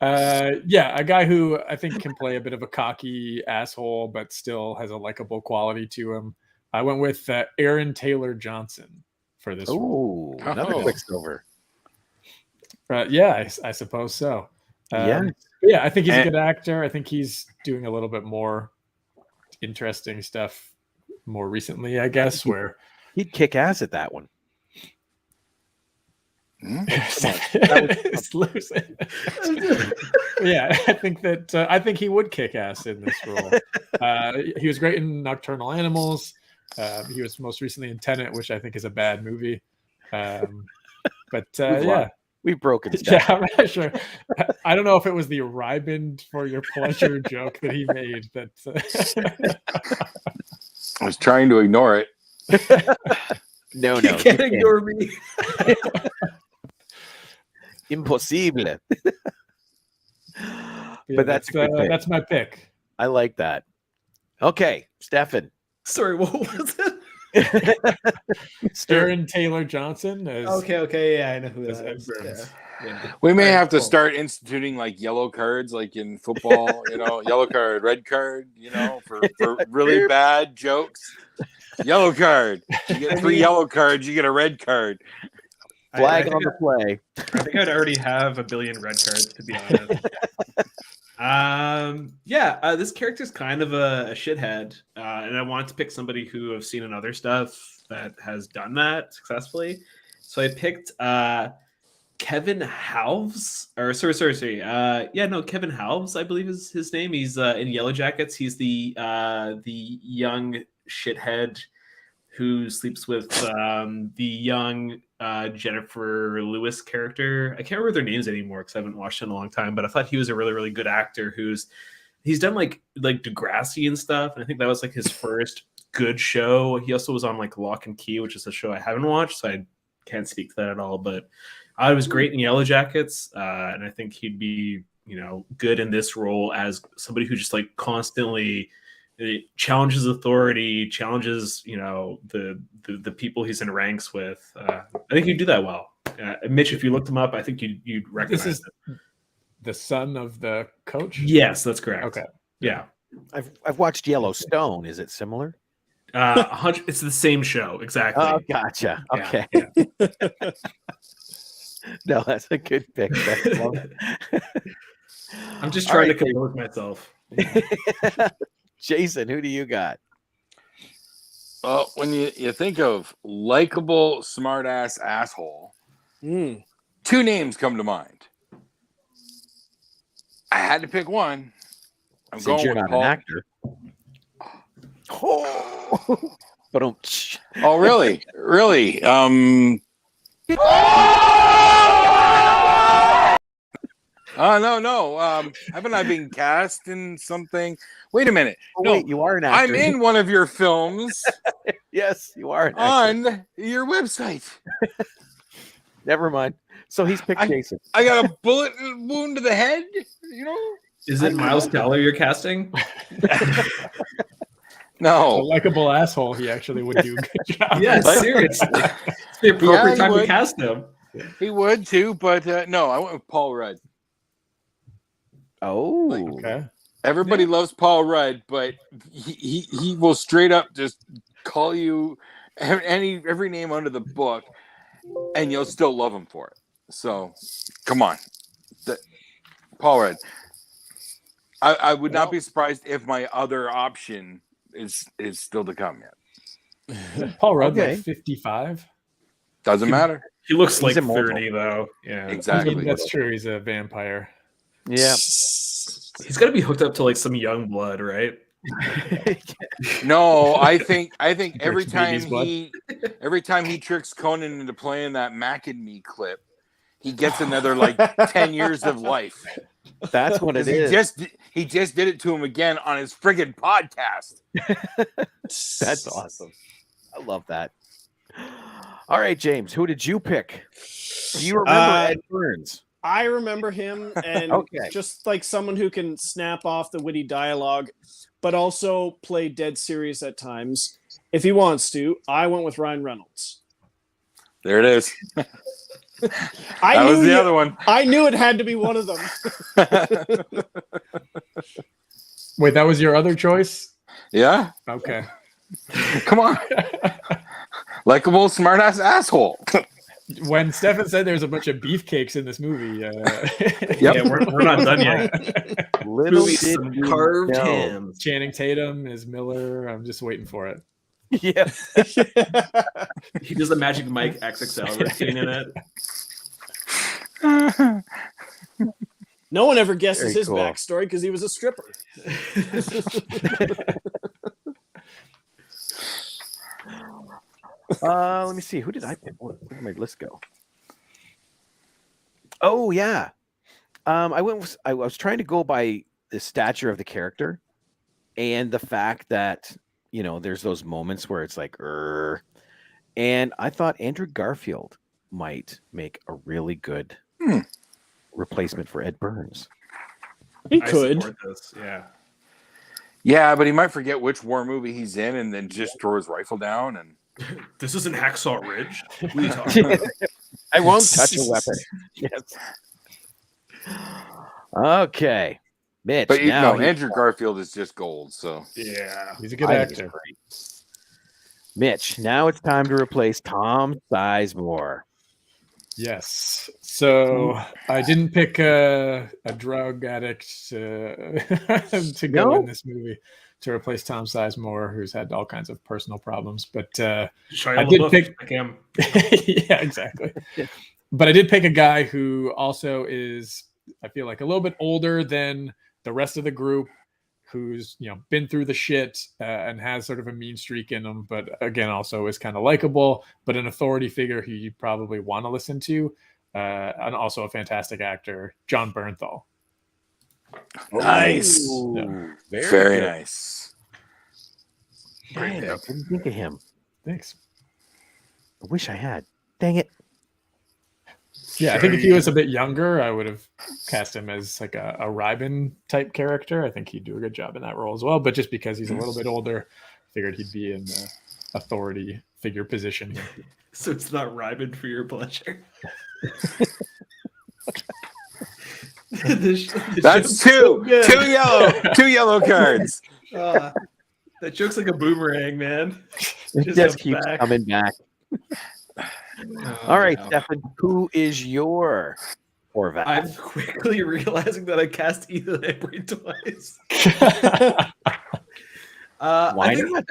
Yeah, a guy who I think can play a bit of a cocky asshole, but still has a likable quality to him. I went with Aaron Taylor Johnson for this role. Oh, another Quicksilver. Yeah, I suppose so. Yeah, I think he's a good actor. I think he's doing a little bit more interesting stuff more recently, I guess, where he'd kick ass at that one. Yeah, I think he would kick ass in this role. He was great in Nocturnal Animals. He was most recently in Tenet, which I think is a bad movie. Yeah. We've broken stuff. Yeah, I'm not sure. I don't know if it was the Rybin for your pleasure joke that he made. I was trying to ignore it. No, You can't ignore me. Impossible. Yeah, But that's a good pick. That's my pick. I like that. Okay, Stefan. Sorry, what was it? Aaron Taylor Johnson. Okay, yeah, I know who as that is. Ed Burns. Yeah. We may have to start instituting like yellow cards, like in football, yellow card, red card, for really bad jokes. Yellow card. You get 3 yellow cards, you get a red card. Flag on the play. I think I'd already have a billion red cards, to be honest. This character's kind of a shithead, and I wanted to pick somebody who I've seen in other stuff that has done that successfully. So I picked Kevin Halves, or sorry. Kevin Halves, I believe is his name. He's in Yellow Jackets. He's the young shithead who sleeps with the young Jennifer Lewis character. I can't remember their names anymore because I haven't watched it in a long time, but I thought he was a really, really good actor he's done like Degrassi and stuff. And I think that was like his first good show. He also was on like Lock and Key, which is a show I haven't watched, so I can't speak to that at all. But I was great in Yellow Jackets, and I think he'd be, good in this role as somebody who just like constantly challenges authority, challenges, the people he's in ranks with. I think he'd do that well. Mitch, if you looked him up, I think you'd recognize This is it. the son of the coach? Yes, that's correct. Okay. Yeah. I've watched Yellowstone. Is it similar? It's the same show, exactly. Oh, gotcha. Okay. Yeah. No, that's a good pick. I'm just trying to compose myself. Jason, who do you got? Well, when you think of likable, smart-ass asshole, 2 names come to mind. I had to pick one. I'm Since going you're with not Paul. an actor. Oh, really? Really? No. Haven't I been cast in something? Wait a minute. No, wait, you are an actor. I'm in one of your films. Yes, you are an actor. On your website. Never mind. So he's picked Jason. I got a bullet wound to the head, Is it Miles Teller you're casting? No. A likable asshole, he actually would do a good job. Yeah, seriously. It's the appropriate time to cast him. He would too, but no, I went with Paul Rudd. Oh, Okay. Everybody loves Paul Rudd, but he will straight up just call you every name under the book, and you'll still love him for it. So, come on, Paul Rudd. I would not be surprised if my other option is still to come yet. Paul Rudd, Okay. like 55. Doesn't matter. He looks like immortal. 30, though. Yeah. Exactly. I mean, that's true. He's a vampire. yeah. He's got to be hooked up to like some young blood, right? No, I think every Rich time baby's blood. he tricks Conan into playing that Mac and Me clip, he gets another like 10 years of life. That's what it is. He just did it to him again on his friggin' podcast. That's awesome. I love that. All right, James, who did you pick? Do you remember Ed Burns? I remember him, and Okay. just like someone who can snap off the witty dialogue, but also play dead serious at times if he wants to. I went with Ryan Reynolds. There it is. I That was knew the other one. I knew it had to be one of them. Wait, that was your other choice? Yeah. Okay. Come on. Likable, smartass asshole. When Stefan said there's a bunch of beefcakes in this movie, Yeah, we're not done yet. Little Movie, did some you carved know. hams. Channing Tatum is Miller. I'm just waiting for it. Yeah. He does a Magic Mike XXL routine in it. No one ever guesses Very his cool. backstory because he was a stripper. Let me see. Who did I pick? Where did my list go? Oh yeah. I was trying to go by the stature of the character and the fact that, you know, there's those moments where it's like, and I thought Andrew Garfield might make a really good replacement for Ed Burns. He I could. support this. Yeah. Yeah, but he might forget which war movie he's in and then just throw his rifle down and This isn't Hacksaw Ridge. What are you talking about? I won't touch a weapon. Yes. Okay. Mitch. but now Andrew Garfield is just gold, so Yeah. He's a good I think it's actor. great. Mitch, now it's time to replace Tom Sizemore. Yes. So I didn't pick a drug addict to go No? in this movie to replace Tom Sizemore, who's had all kinds of personal problems. But Shia I did LaBeouf, pick- like him. yeah, exactly. But I did pick a guy who also is, I feel like, a little bit older than the rest of the group, who's, you know, been through the shit and has sort of a mean streak in him, but again, also is kind of likable, but an authority figure who you probably want to listen to, and also a fantastic actor, John Bernthal. nice. Ooh, Very good. nice. Dang, I didn't think of him. Thanks. I wish I had. Dang it. Yeah, I think if he was a bit younger, I would have cast him as like a Ryben type character. I think he'd do a good job in that role as well. But just because he's a little bit older, figured he'd be in the authority figure position here. So it's not Ryman for your pleasure. That's two yellow cards. That joke's like a boomerang, man. It Just just a keeps back. coming back. Oh, All right, no. Stefan, who is your Horvath? I'm quickly realizing that I cast Ethan Embry twice. Why I think, not?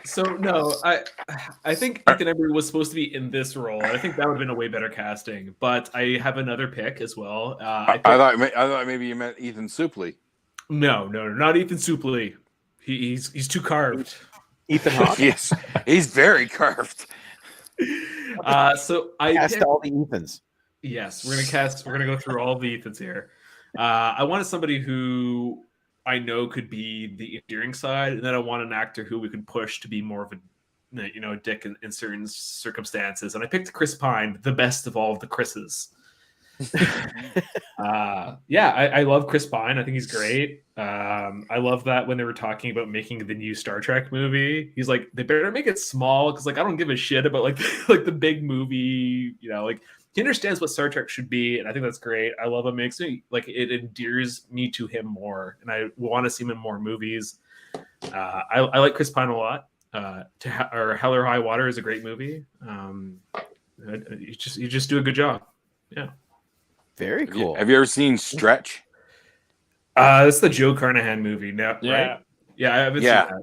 So no, I think Ethan Embry was supposed to be in this role. I think that would have been a way better casting. But I have another pick as well. I thought maybe you meant Ethan Suplee. No, not Ethan Suplee. He's too carved. Ethan Hawke? Yes, he's very carved. So I Cast picked- all the Ethans. Yes, we're gonna go through all the Ethans here. I wanted somebody who I know could be the endearing side, and then I want an actor who we could push to be more of a dick in certain circumstances. And I picked Chris Pine, the best of all of the Chris's. I love Chris Pine. I think he's great. I love that when they were talking about making the new Star Trek movie, he's like, they better make it small because like I don't give a shit about like the big movie. He understands what Star Trek should be, and I think that's great. I love him. Makes me like it endears me to him more, and I want to see him in more movies. I like Chris Pine a lot. Or Hell or High Water is a great movie. You just do a good job. Yeah. Very cool. Have you ever seen Stretch? That's the Joe Carnahan movie. No, Yeah. right? Yeah, I haven't Yeah. seen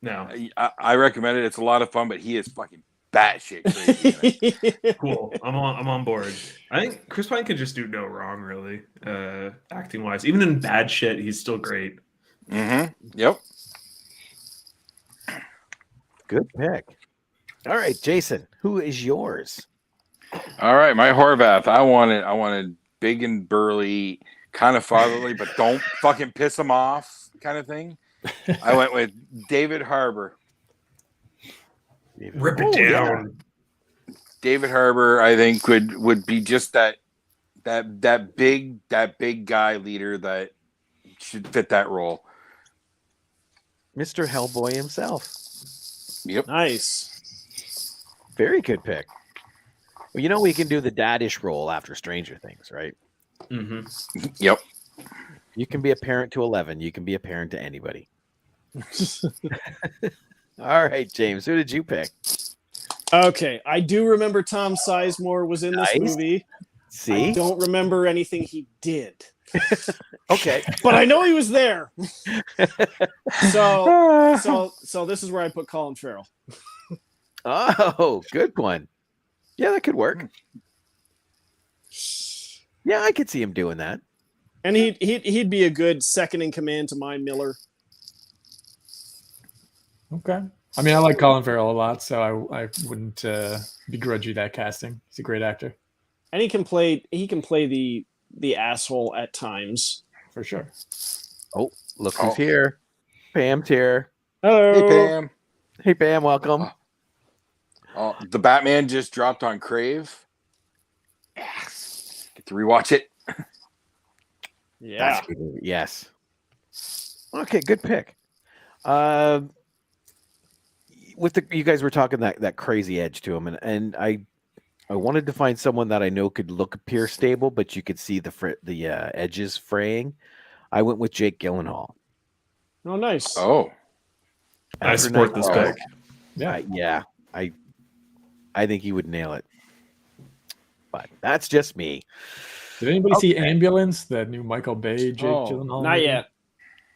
that. No. I recommend it. It's a lot of fun, but he is fucking batshit crazy. in it. Cool. I'm on board. I think Chris Pine can just do no wrong, really, acting wise. Even in bad shit, he's still great. Mm-hmm. Yep. Good pick. All right, Jason, who is yours? All right, my Horvath. I wanted big and burly, kind of fatherly, but don't fucking piss him off, kind of thing. I went with David Harbour. Rip it down. Yeah. David Harbour, I think, would be just that big guy leader that should fit that role. Mr. Hellboy himself. Yep. Nice. Very good pick. Well, you know we can do the daddish role after Stranger Things, right? Mm-hmm. Yep. You can be a parent to 11. You can be a parent to anybody. All right, James, who did you pick? Okay, I do remember Tom Sizemore was in this Nice. movie. See? I don't remember anything he did, Okay. but I know he was there. So this is where I put Colin Farrell. Oh, good one. Yeah, that could work. Yeah, I could see him doing that. And he'd be a good second in command to my Miller. Okay. I mean, I like Colin Farrell a lot, so I wouldn't begrudge you that casting. He's a great actor. And he can play the asshole at times. For sure. Oh, look who's here. Pam's here. Hello. Hey, Pam. Hey, Pam, welcome. Oh, the Batman just dropped on Crave. Yes. Get to rewatch it. Yeah. That's a good movie. Yes. Okay, good pick. You guys were talking that crazy edge to him, and I wanted to find someone that I know could appear stable, but you could see the edges fraying. I went with Jake Gyllenhaal. Oh, nice. Oh. I support this pick. Yeah. I think he would nail it. But that's just me. Did anybody see Ambulance, the new Michael Bay, Jake Gyllenhaal? Not movie? yet.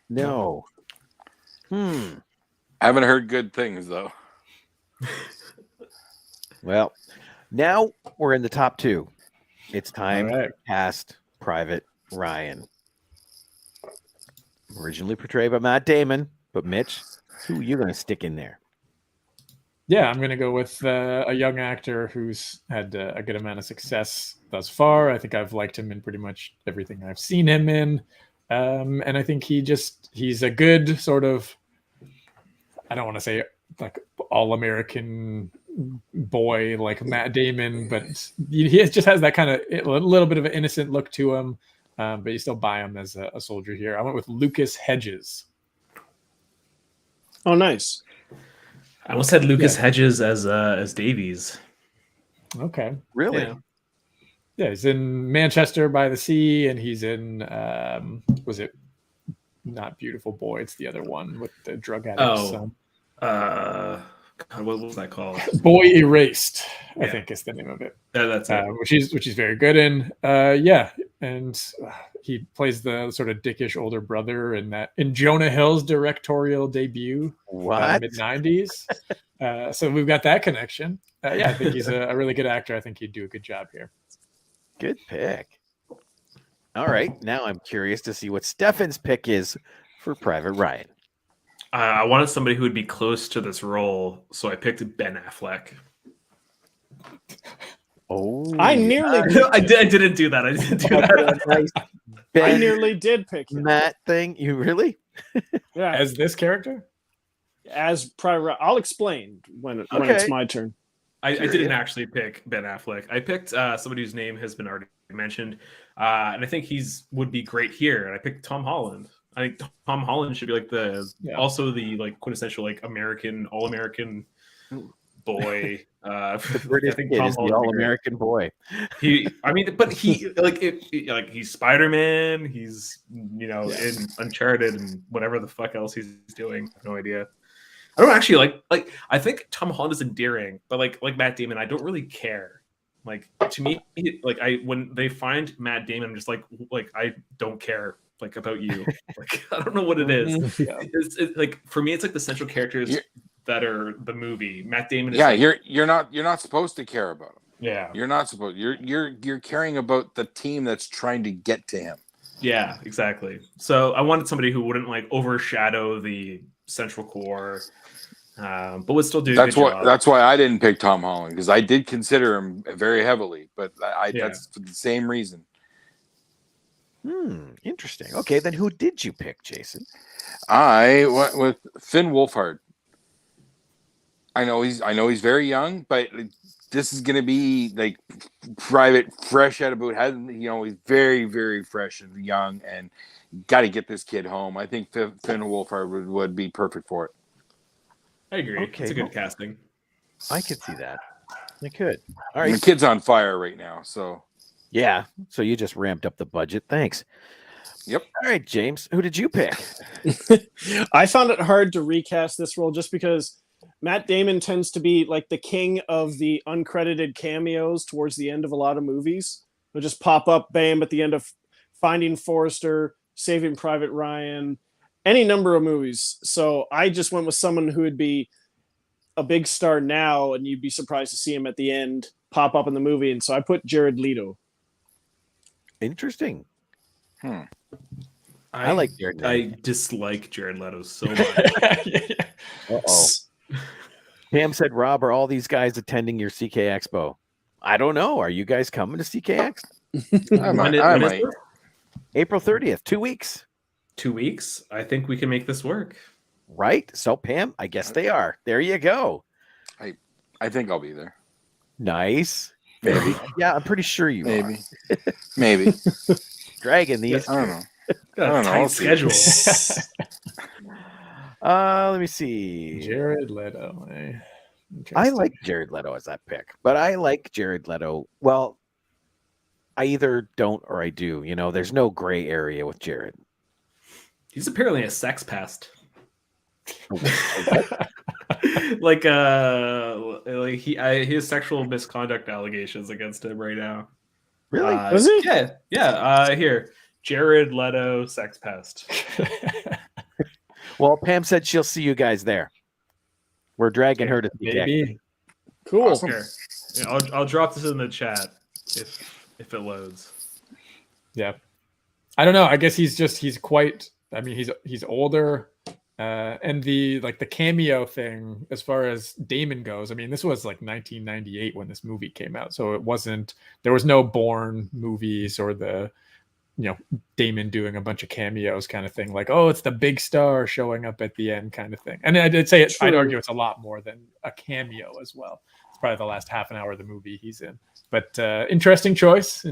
No. Haven't heard good things, though. Well, now we're in the top two. It's time All right. to cast Private Ryan. Originally portrayed by Matt Damon, but Mitch, who are you going to stick in there? Yeah, I'm going to go with a young actor who's had a good amount of success thus far. I think I've liked him in pretty much everything I've seen him in. And I think he's a good sort of, I don't want to say like all-American boy like Matt Damon, but he just has that kind of a little bit of an innocent look to him. But you still buy him as a soldier here. I went with Lucas Hedges. Oh, nice. I almost had Lucas Hedges as Davies. Okay. Really? Yeah, he's in Manchester by the Sea, and he's in was it not Beautiful Boy? It's the other one with the drug addict son. God, what was that called? Boy Erased, I Yeah. think is the name of it. Yeah, that's it. Which he's very good in. Yeah, and he plays the sort of dickish older brother in Jonah Hill's directorial debut, What? mid '90s. So we've got that connection. Yeah, I think he's a really good actor. I think he'd do a good job here. Good pick. All right. Now I'm curious to see what Stefan's pick is for Private Ryan. I wanted somebody who would be close to this role, so I picked Ben Affleck. Oh, I nearly I didn't do that. I didn't do that. Ben I nearly did pick him. Matt thing. You really? Yeah. As this character? As private, I'll explain when it's Okay. my turn. I didn't actually pick Ben Affleck. I picked somebody whose name has been already mentioned, and I think would be great here. And I picked Tom Holland. I think Tom Holland should be like also the like quintessential like all-American boy. The British I think kid Tom is the Holland would be great. all-American boy. He's Spider-Man. He's in Uncharted and whatever the fuck else he's doing. I have no idea. I don't actually like. I think Tom Holland is endearing, but like Matt Damon, I don't really care. Like to me, when they find Matt Damon, I'm just like I don't care like about you. Like I don't know what it is. It's like for me, it's like the central characters that are the movie. Matt Damon. Is you're not supposed to care about him. Yeah, You're not supposed. You're caring about the team that's trying to get to him. Yeah, exactly. So I wanted somebody who wouldn't like overshadow the central core. but would still do. That's a good what. job. That's why I didn't pick Tom Holland, because I did consider him very heavily, but that's for the same reason. Interesting. Okay, then who did you pick, Jason? I went with Finn Wolfhard. I know he's very young, but this is going to be like private, fresh out of boot. He's very, very fresh and young, and got to get this kid home. I think Finn Wolfhard would be perfect for it. I agree. Okay, It's a good casting. I could see that. I could. All And right. the kid's on fire right now, so Yeah. So you just ramped up the budget. Thanks. Yep. All right, James. Who did you pick? I found it hard to recast this role just because Matt Damon tends to be like the king of the uncredited cameos towards the end of a lot of movies. They'll just pop up, bam, at the end of Finding Forrester, Saving Private Ryan, any number of movies. So I just went with someone who would be a big star now, and you'd be surprised to see him at the end pop up in the movie. And so I put Jared Leto. Interesting. I like Jared Leto. I dislike Jared Leto so much. Uh-oh. Pam said, Rob, are all these guys attending your CK Expo? I don't know. Are you guys coming to CKX? I might. When is it? April 30th, 2 weeks. 2 weeks. I think we can make this work. Right? So, Pam, I guess they are. There you go. I think I'll be there. Nice. Maybe. Yeah, I'm pretty sure you Maybe. are. Maybe. Dragging these. I don't know. Got I a don't know. tight I'll see. schedule. Let me see. Jared Leto. I Interesting. like Jared Leto as that pick, but I like Jared Leto. Well, I either don't or I do. You know, there's no gray area with Jared. He's apparently a sex pest. Like he has sexual misconduct allegations against him right now. Really? Was he? Yeah. Here, Jared Leto, sex pest. Well, Pam said she'll see you guys there. We're dragging her to CK. Maybe. Cool. Awesome. Here. Yeah, I'll drop this in the chat if it loads. Yeah. I don't know. I guess he's quite. I mean, he's older, and the cameo thing as far as Damon goes. I mean, this was like 1998 when this movie came out, so there was no Bourne movies or the Damon doing a bunch of cameos kind of thing. Like, oh, it's the big star showing up at the end kind of thing. And I'd say I'd argue it's a lot more than a cameo as well. It's probably the last half an hour of the movie he's in. But interesting choice.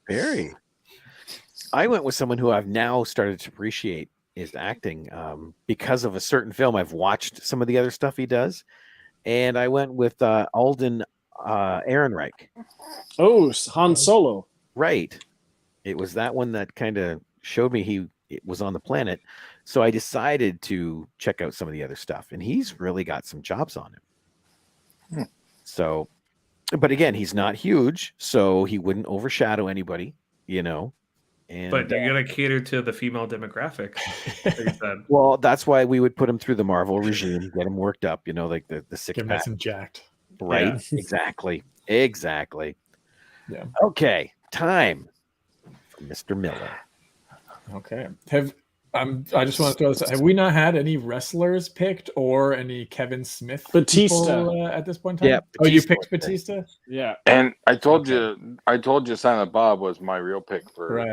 Very. I went with someone who I've now started to appreciate his acting because of a certain film. I've watched some of the other stuff he does, and I went with Alden Ehrenreich. Oh, Han Solo. Right. It was that one that kind of showed me he was on the planet. So I decided to check out some of the other stuff, and he's really got some chops on him. So, but again, he's not huge, so he wouldn't overshadow anybody, And, But you gotta cater to the female demographic. Like you said. well, that's why we would put him through the Marvel regime, get him worked up, like the six Get nice pack. and jacked. Right? Yeah. Exactly. Yeah. Okay, time for Mr. Miller. Okay. I just want to throw this out. Have we not had any wrestlers picked or any Kevin Smith Batista. people, at this point in time? Yeah, Oh, you Batista picked was there. Batista? Yeah. And I told you Silent Bob was my real pick for Right.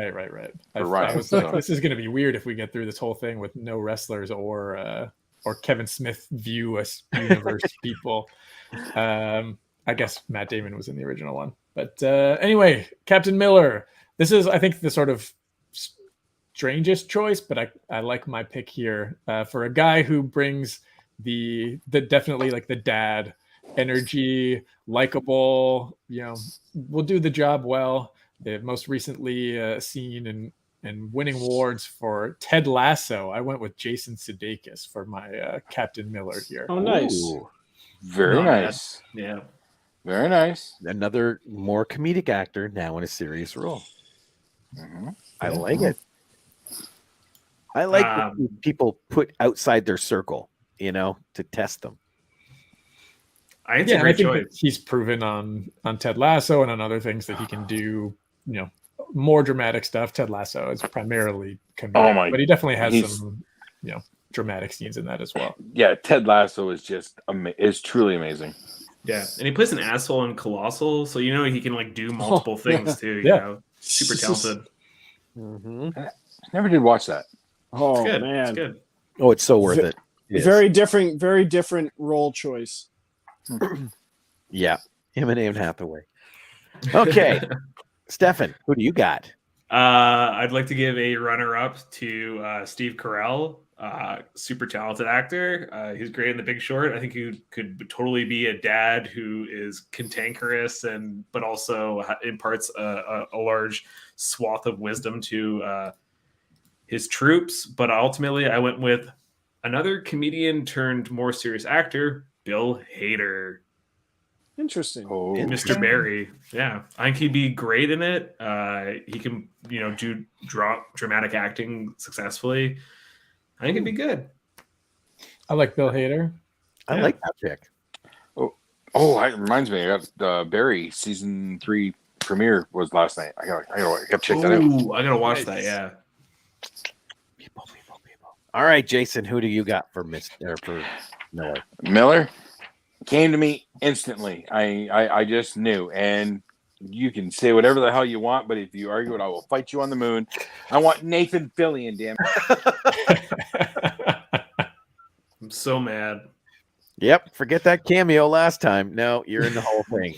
I Ryan, was like, so. this is going to be weird if we get through this whole thing with no wrestlers or Kevin Smith view us universe people. I guess Matt Damon was in the original one. But anyway, Captain Miller. This is, I think, the sort of strangest choice, but I like my pick here for a guy who brings the definitely like the dad energy, likable, will do the job well. Most recently seen and winning awards for Ted Lasso. I went with Jason Sudeikis for my Captain Miller here. Oh, nice. Ooh, very Not bad. nice. Yeah. Very nice. another more comedic actor now in a serious role. Mhm. I like it. I like when people put outside their circle, to test them. It's Yeah, a and I great think choice. that he's proven on Ted Lasso and on other things that he can do, more dramatic stuff. Ted Lasso is primarily comedic, Oh my- but he definitely has he's- some, dramatic scenes in that as well. Yeah, Ted Lasso is just is truly amazing. Yeah, and he plays an asshole in Colossal, so you know he can like do multiple things too. You Yeah. know, super talented. Never did watch that. Oh It's good. man, It's good. Oh, it's so worth it. It is. very different role choice. Yeah, him and Anne Hathaway. Okay, Stefan, who do you got? I'd like to give a runner-up to Steve Carell. Super talented actor. He's great in The Big Short. I think he could totally be a dad who is cantankerous but also imparts a large swath of wisdom to his troops. But ultimately, I went with another comedian turned more serious actor, Bill Hader. Interesting. Oh, Mr. Barry. Yeah, I think he'd be great in it. He can, do dramatic acting successfully. I think it'd be good. I like Bill Hader. I like that pick. Oh, it reminds me. I got Barry season 3 premiere was last night. I gotta check that out. Ooh, I gotta watch that. Yeah. People. All right, Jason, who do you got for for Miller? Miller came to me instantly. I just knew. And you can say whatever the hell you want, but if you argue it, I will fight you on the moon. I want Nathan Fillion, damn it. I'm so mad. Yep, forget that cameo last time. No, you're in the whole thing.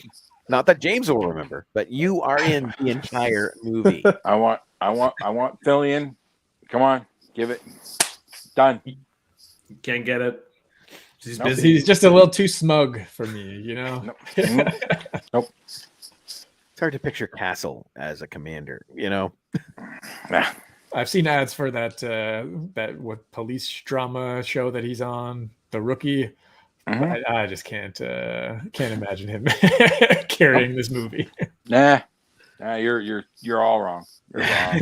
Not that James will remember, but you are in the entire movie. I want Fillion. Come on, give it. Done. Can't get it. He's Nope. busy. He's just a little too smug for me, you know. Nope. It's hard to picture Castle as a commander, you know. Nah. I've seen ads for that what police drama show that he's on, The Rookie. Mhm. I just can't imagine him carrying this movie. Nah, you're all wrong. You're wrong.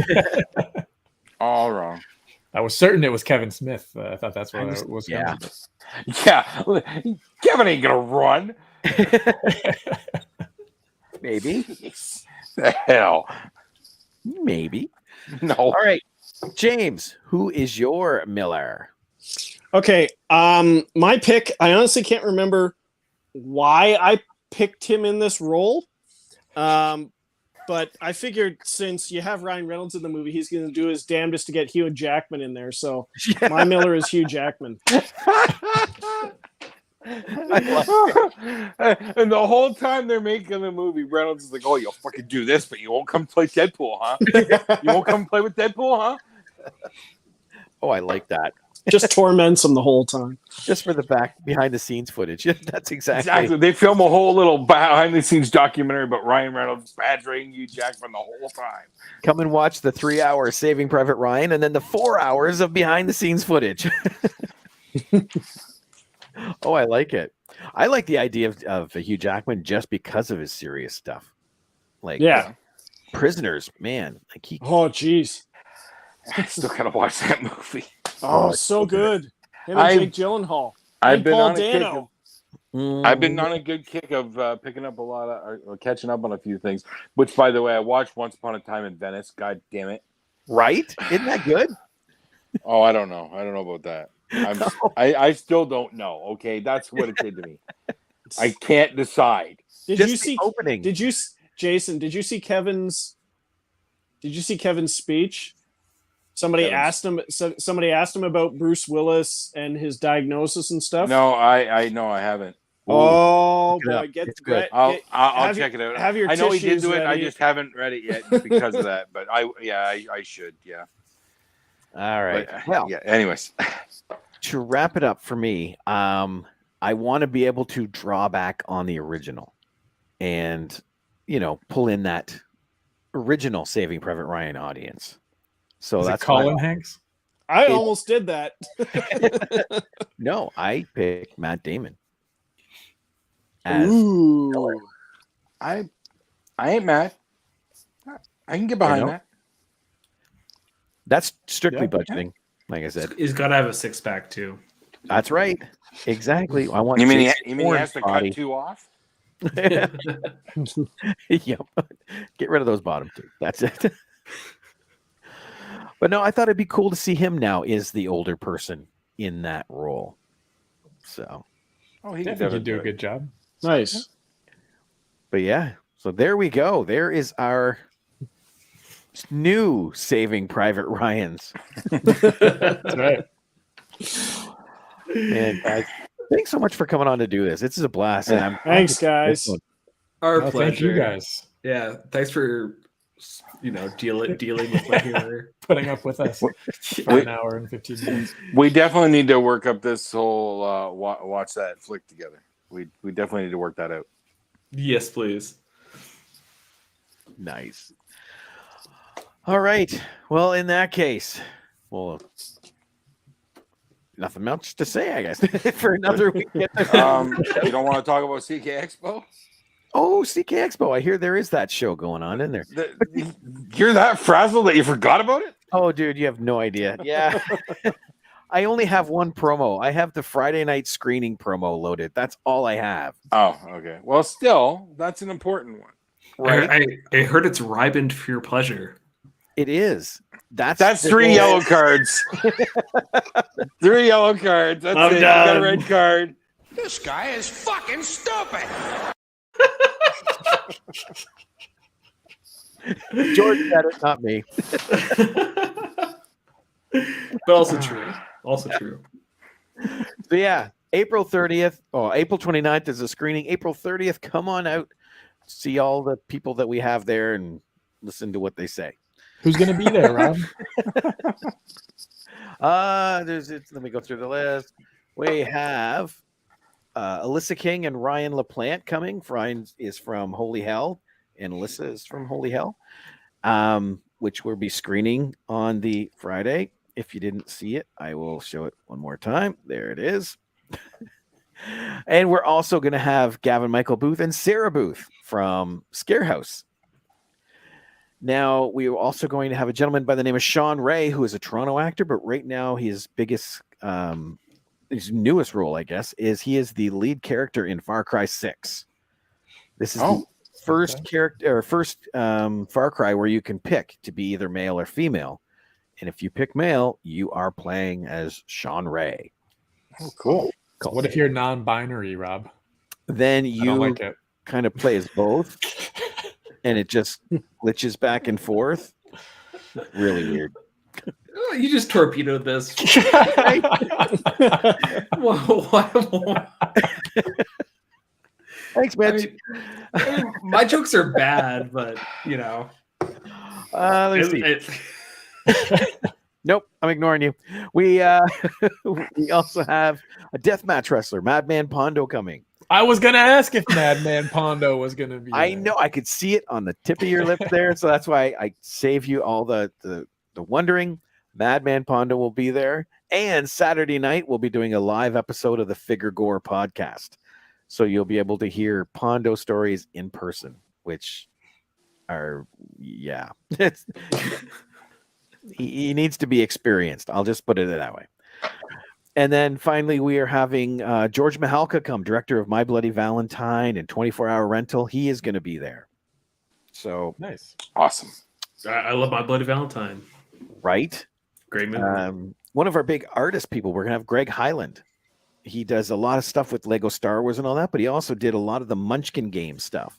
All wrong. I was certain it was Kevin Smith. I thought that's what it was. Yeah. Yeah, Kevin ain't gonna run. Maybe. The hell, Maybe. no. All right, James, who is your Miller? Okay, my pick. I honestly can't remember why I picked him in this role, but I figured since you have Ryan Reynolds in the movie, he's going to do his damnedest to get Hugh Jackman in there. So my Miller is Hugh Jackman. And the whole time they're making the movie, Reynolds is like, "Oh, you'll fucking do this, but you won't come play Deadpool, huh? You won't come play with Deadpool, huh?" Oh, I like that. Just torments him the whole time. Just for the behind the scenes footage. That's Exactly. They film a whole little behind the scenes documentary about Ryan Reynolds badgering Hugh Jackman the whole time. Come and watch the 3 hours Saving Private Ryan and then the 4 hours of behind the scenes footage. Oh, I like it. I like the idea of Hugh Jackman just because of his serious stuff. Like, Yeah. Prisoners, man. Like Oh, jeez. I still gotta watch that movie. Oh, it's so so good. good. Him and Jake Gyllenhaal. I've And been Paul on a kick. Dano. I've been on a good kick of picking up a lot of, or catching up on a few things. Which, by the way, I watched Once Upon a Time in Venice. God damn it! Right? Isn't that good? Oh, I don't know. I don't know about that. I still don't know. Okay, that's what it did to me. I can't decide. Did Just you the see opening? Jason, did you see Kevin's speech? Somebody asked him about Bruce Willis and his diagnosis and stuff. No, I haven't. Oh Look it up. boy, get It's good. I'll have check your- it out. have your I know he did tissues do it. I ready. just haven't read it yet because of that. But I should. Yeah. All right. But, Well, yeah. Anyways, to wrap it up for me, I want to be able to draw back on the original and, pull in that original Saving Private Ryan audience. So Is it that's Colin Hanks? I almost did that. No, I picked Matt Damon. As Ooh. I ain't mad. I can get behind that. That's strictly Yeah. budgeting, like I said. He's got to have a six pack too. That's right. Exactly. I want You mean Jason he Bourne's has to body. cut 2 off? Yep. Get rid of those bottom 2. That's it. But no, I thought it'd be cool to see him now as the older person, in that role. So, He could Definitely definitely do a it. good job. Nice. but yeah, so there we go. There is our new Saving Private Ryan's. That's right. And guys, thanks so much for coming on to do this. This is a blast. And Thanks, guys. Our No, pleasure. thank you guys Yeah, thanks for dealing with my humor. putting up with us for an hour and 15 minutes. We definitely need to work up this whole watch that flick together. We definitely need to work that out. Yes, please. Nice. All right. Well, in that case, well, nothing much to say, I guess, for another weekend. You don't want to talk about CK Expo? Oh, CK Expo. I hear there is that show going on in there. You're that frazzled that you forgot about it? Oh, dude, you have no idea. Yeah. I only have one promo. I have the Friday night screening promo loaded. That's all I have. Oh, okay. Well, still, that's an important one. Right? I heard it's ripened for your pleasure. It is. That's the 3 whole- yellow cards. 3 yellow cards. That's I'm it. You got done. a red card. This guy is fucking stupid. George said it, not me. But also true. Also true. So yeah, April 30th. Oh, April 29th is a screening. April 30th, come on out. See all the people that we have there and listen to what they say. Who's going to be there, Rob? Let me go through the list. We have Alyssa King and Ryan LaPlante coming. Ryan is from Holy Hell, and Alyssa is from Holy Hell, which we'll be screening on the Friday. If you didn't see it, I will show it one more time. There it is. And we're also going to have Gavin Michael Booth and Sarah Booth from Scarehouse. Now, we are also going to have a gentleman by the name of Sean Ray, who is a Toronto actor, but right now his biggest, his newest role, I guess, is he is the lead character in Far Cry 6. This is the first character or first Far Cry where you can pick to be either male or female. And if you pick male, you are playing as Sean Ray. Oh, cool. What if you're non-binary, Rob? Then I don't you like it. kind of play as both, and it just glitches back and forth. Really weird. Oh, you just torpedoed this. Thanks, Mitch. I mean, my jokes are bad, but you know. Let's see. Nope, I'm ignoring you. We we also have a deathmatch wrestler, Madman Pondo, coming. I was going to ask if Madman Pondo was going to be I there. know I could see it on the tip of your lip there, so that's why I save you all the wondering. Madman Pondo will be there, and Saturday night we'll be doing a live episode of the Figure Gore podcast, so you'll be able to hear Pondo stories in person, which are it's. He needs to be experienced. I'll just put it that way. And then finally, we are having George Mihalka come, director of My Bloody Valentine and 24-Hour Rental. He is going to be there. So Nice. Awesome. I love My Bloody Valentine. right. Great movie. One of our big artist people, we're going to have Greg Hyland. He does a lot of stuff with Lego Star Wars and all that, but he also did a lot of the Munchkin game stuff.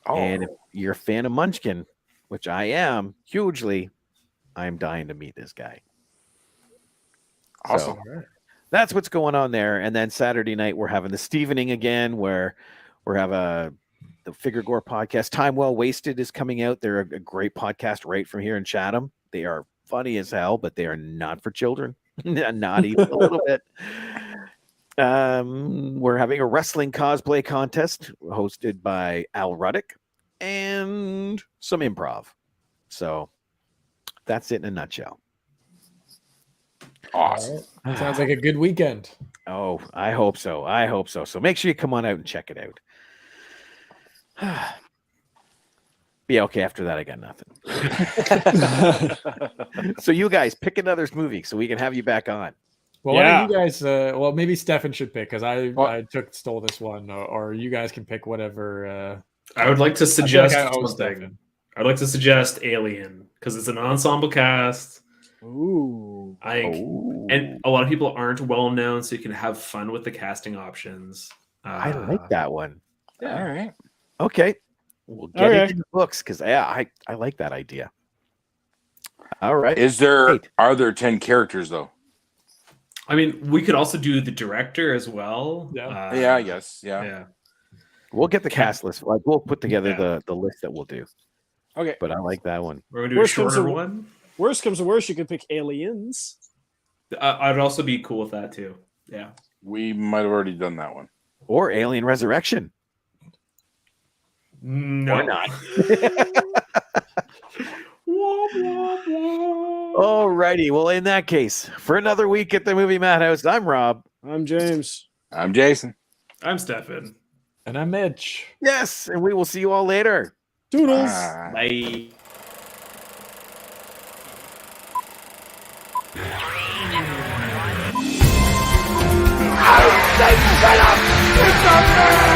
Oh, And if you're a fan of Munchkin, which I am hugely, I'm dying to meet this guy. awesome. So, that's what's going on there. And then Saturday night, we're having the Stevening again, where we're having the Figure Gore podcast. Time Well Wasted is coming out. They're a great podcast right from here in Chatham. They are funny as hell, but they are not for children. Not even a little bit. We're having a wrestling cosplay contest hosted by Al Ruddick and some improv. So that's it in a nutshell. Awesome. Sounds like a good weekend. Oh, I hope so. I hope so. So make sure you come on out and check it out. Yeah, okay. After that, I got nothing. So you guys pick another movie so we can have you back on. Well, why don't you guys? Well, maybe Stefan should pick because I stole this one, or you guys can pick whatever. I would like to suggest I owe something. Stefan. I'd like to suggest Alien because it's an ensemble cast. Ooh. And a lot of people aren't well known, so you can have fun with the casting options. I like that one. Yeah. All right. Okay. We'll get it in the books because I like that idea. All right. Are there 10 characters though? I mean, we could also do the director as well. Yeah. Yeah, I guess. Yeah. Yeah. We'll get the cast list. Like we'll put together the list that we'll do. Okay. But I like that one. We're gonna do a Worst comes shorter to- one. Worst comes to worst, you could pick aliens. I'd also be cool with that too. Yeah. We might have already done that one. Or Alien Resurrection. No. Or not. Wah, wah, wah. Alrighty. Well, in that case, for another week at the Movie Madhouse, I'm Rob. I'm James. I'm Jason. I'm Stefan. And I'm Mitch. Yes, and we will see you all later. Toodles. Bye. Shut up! It's a man!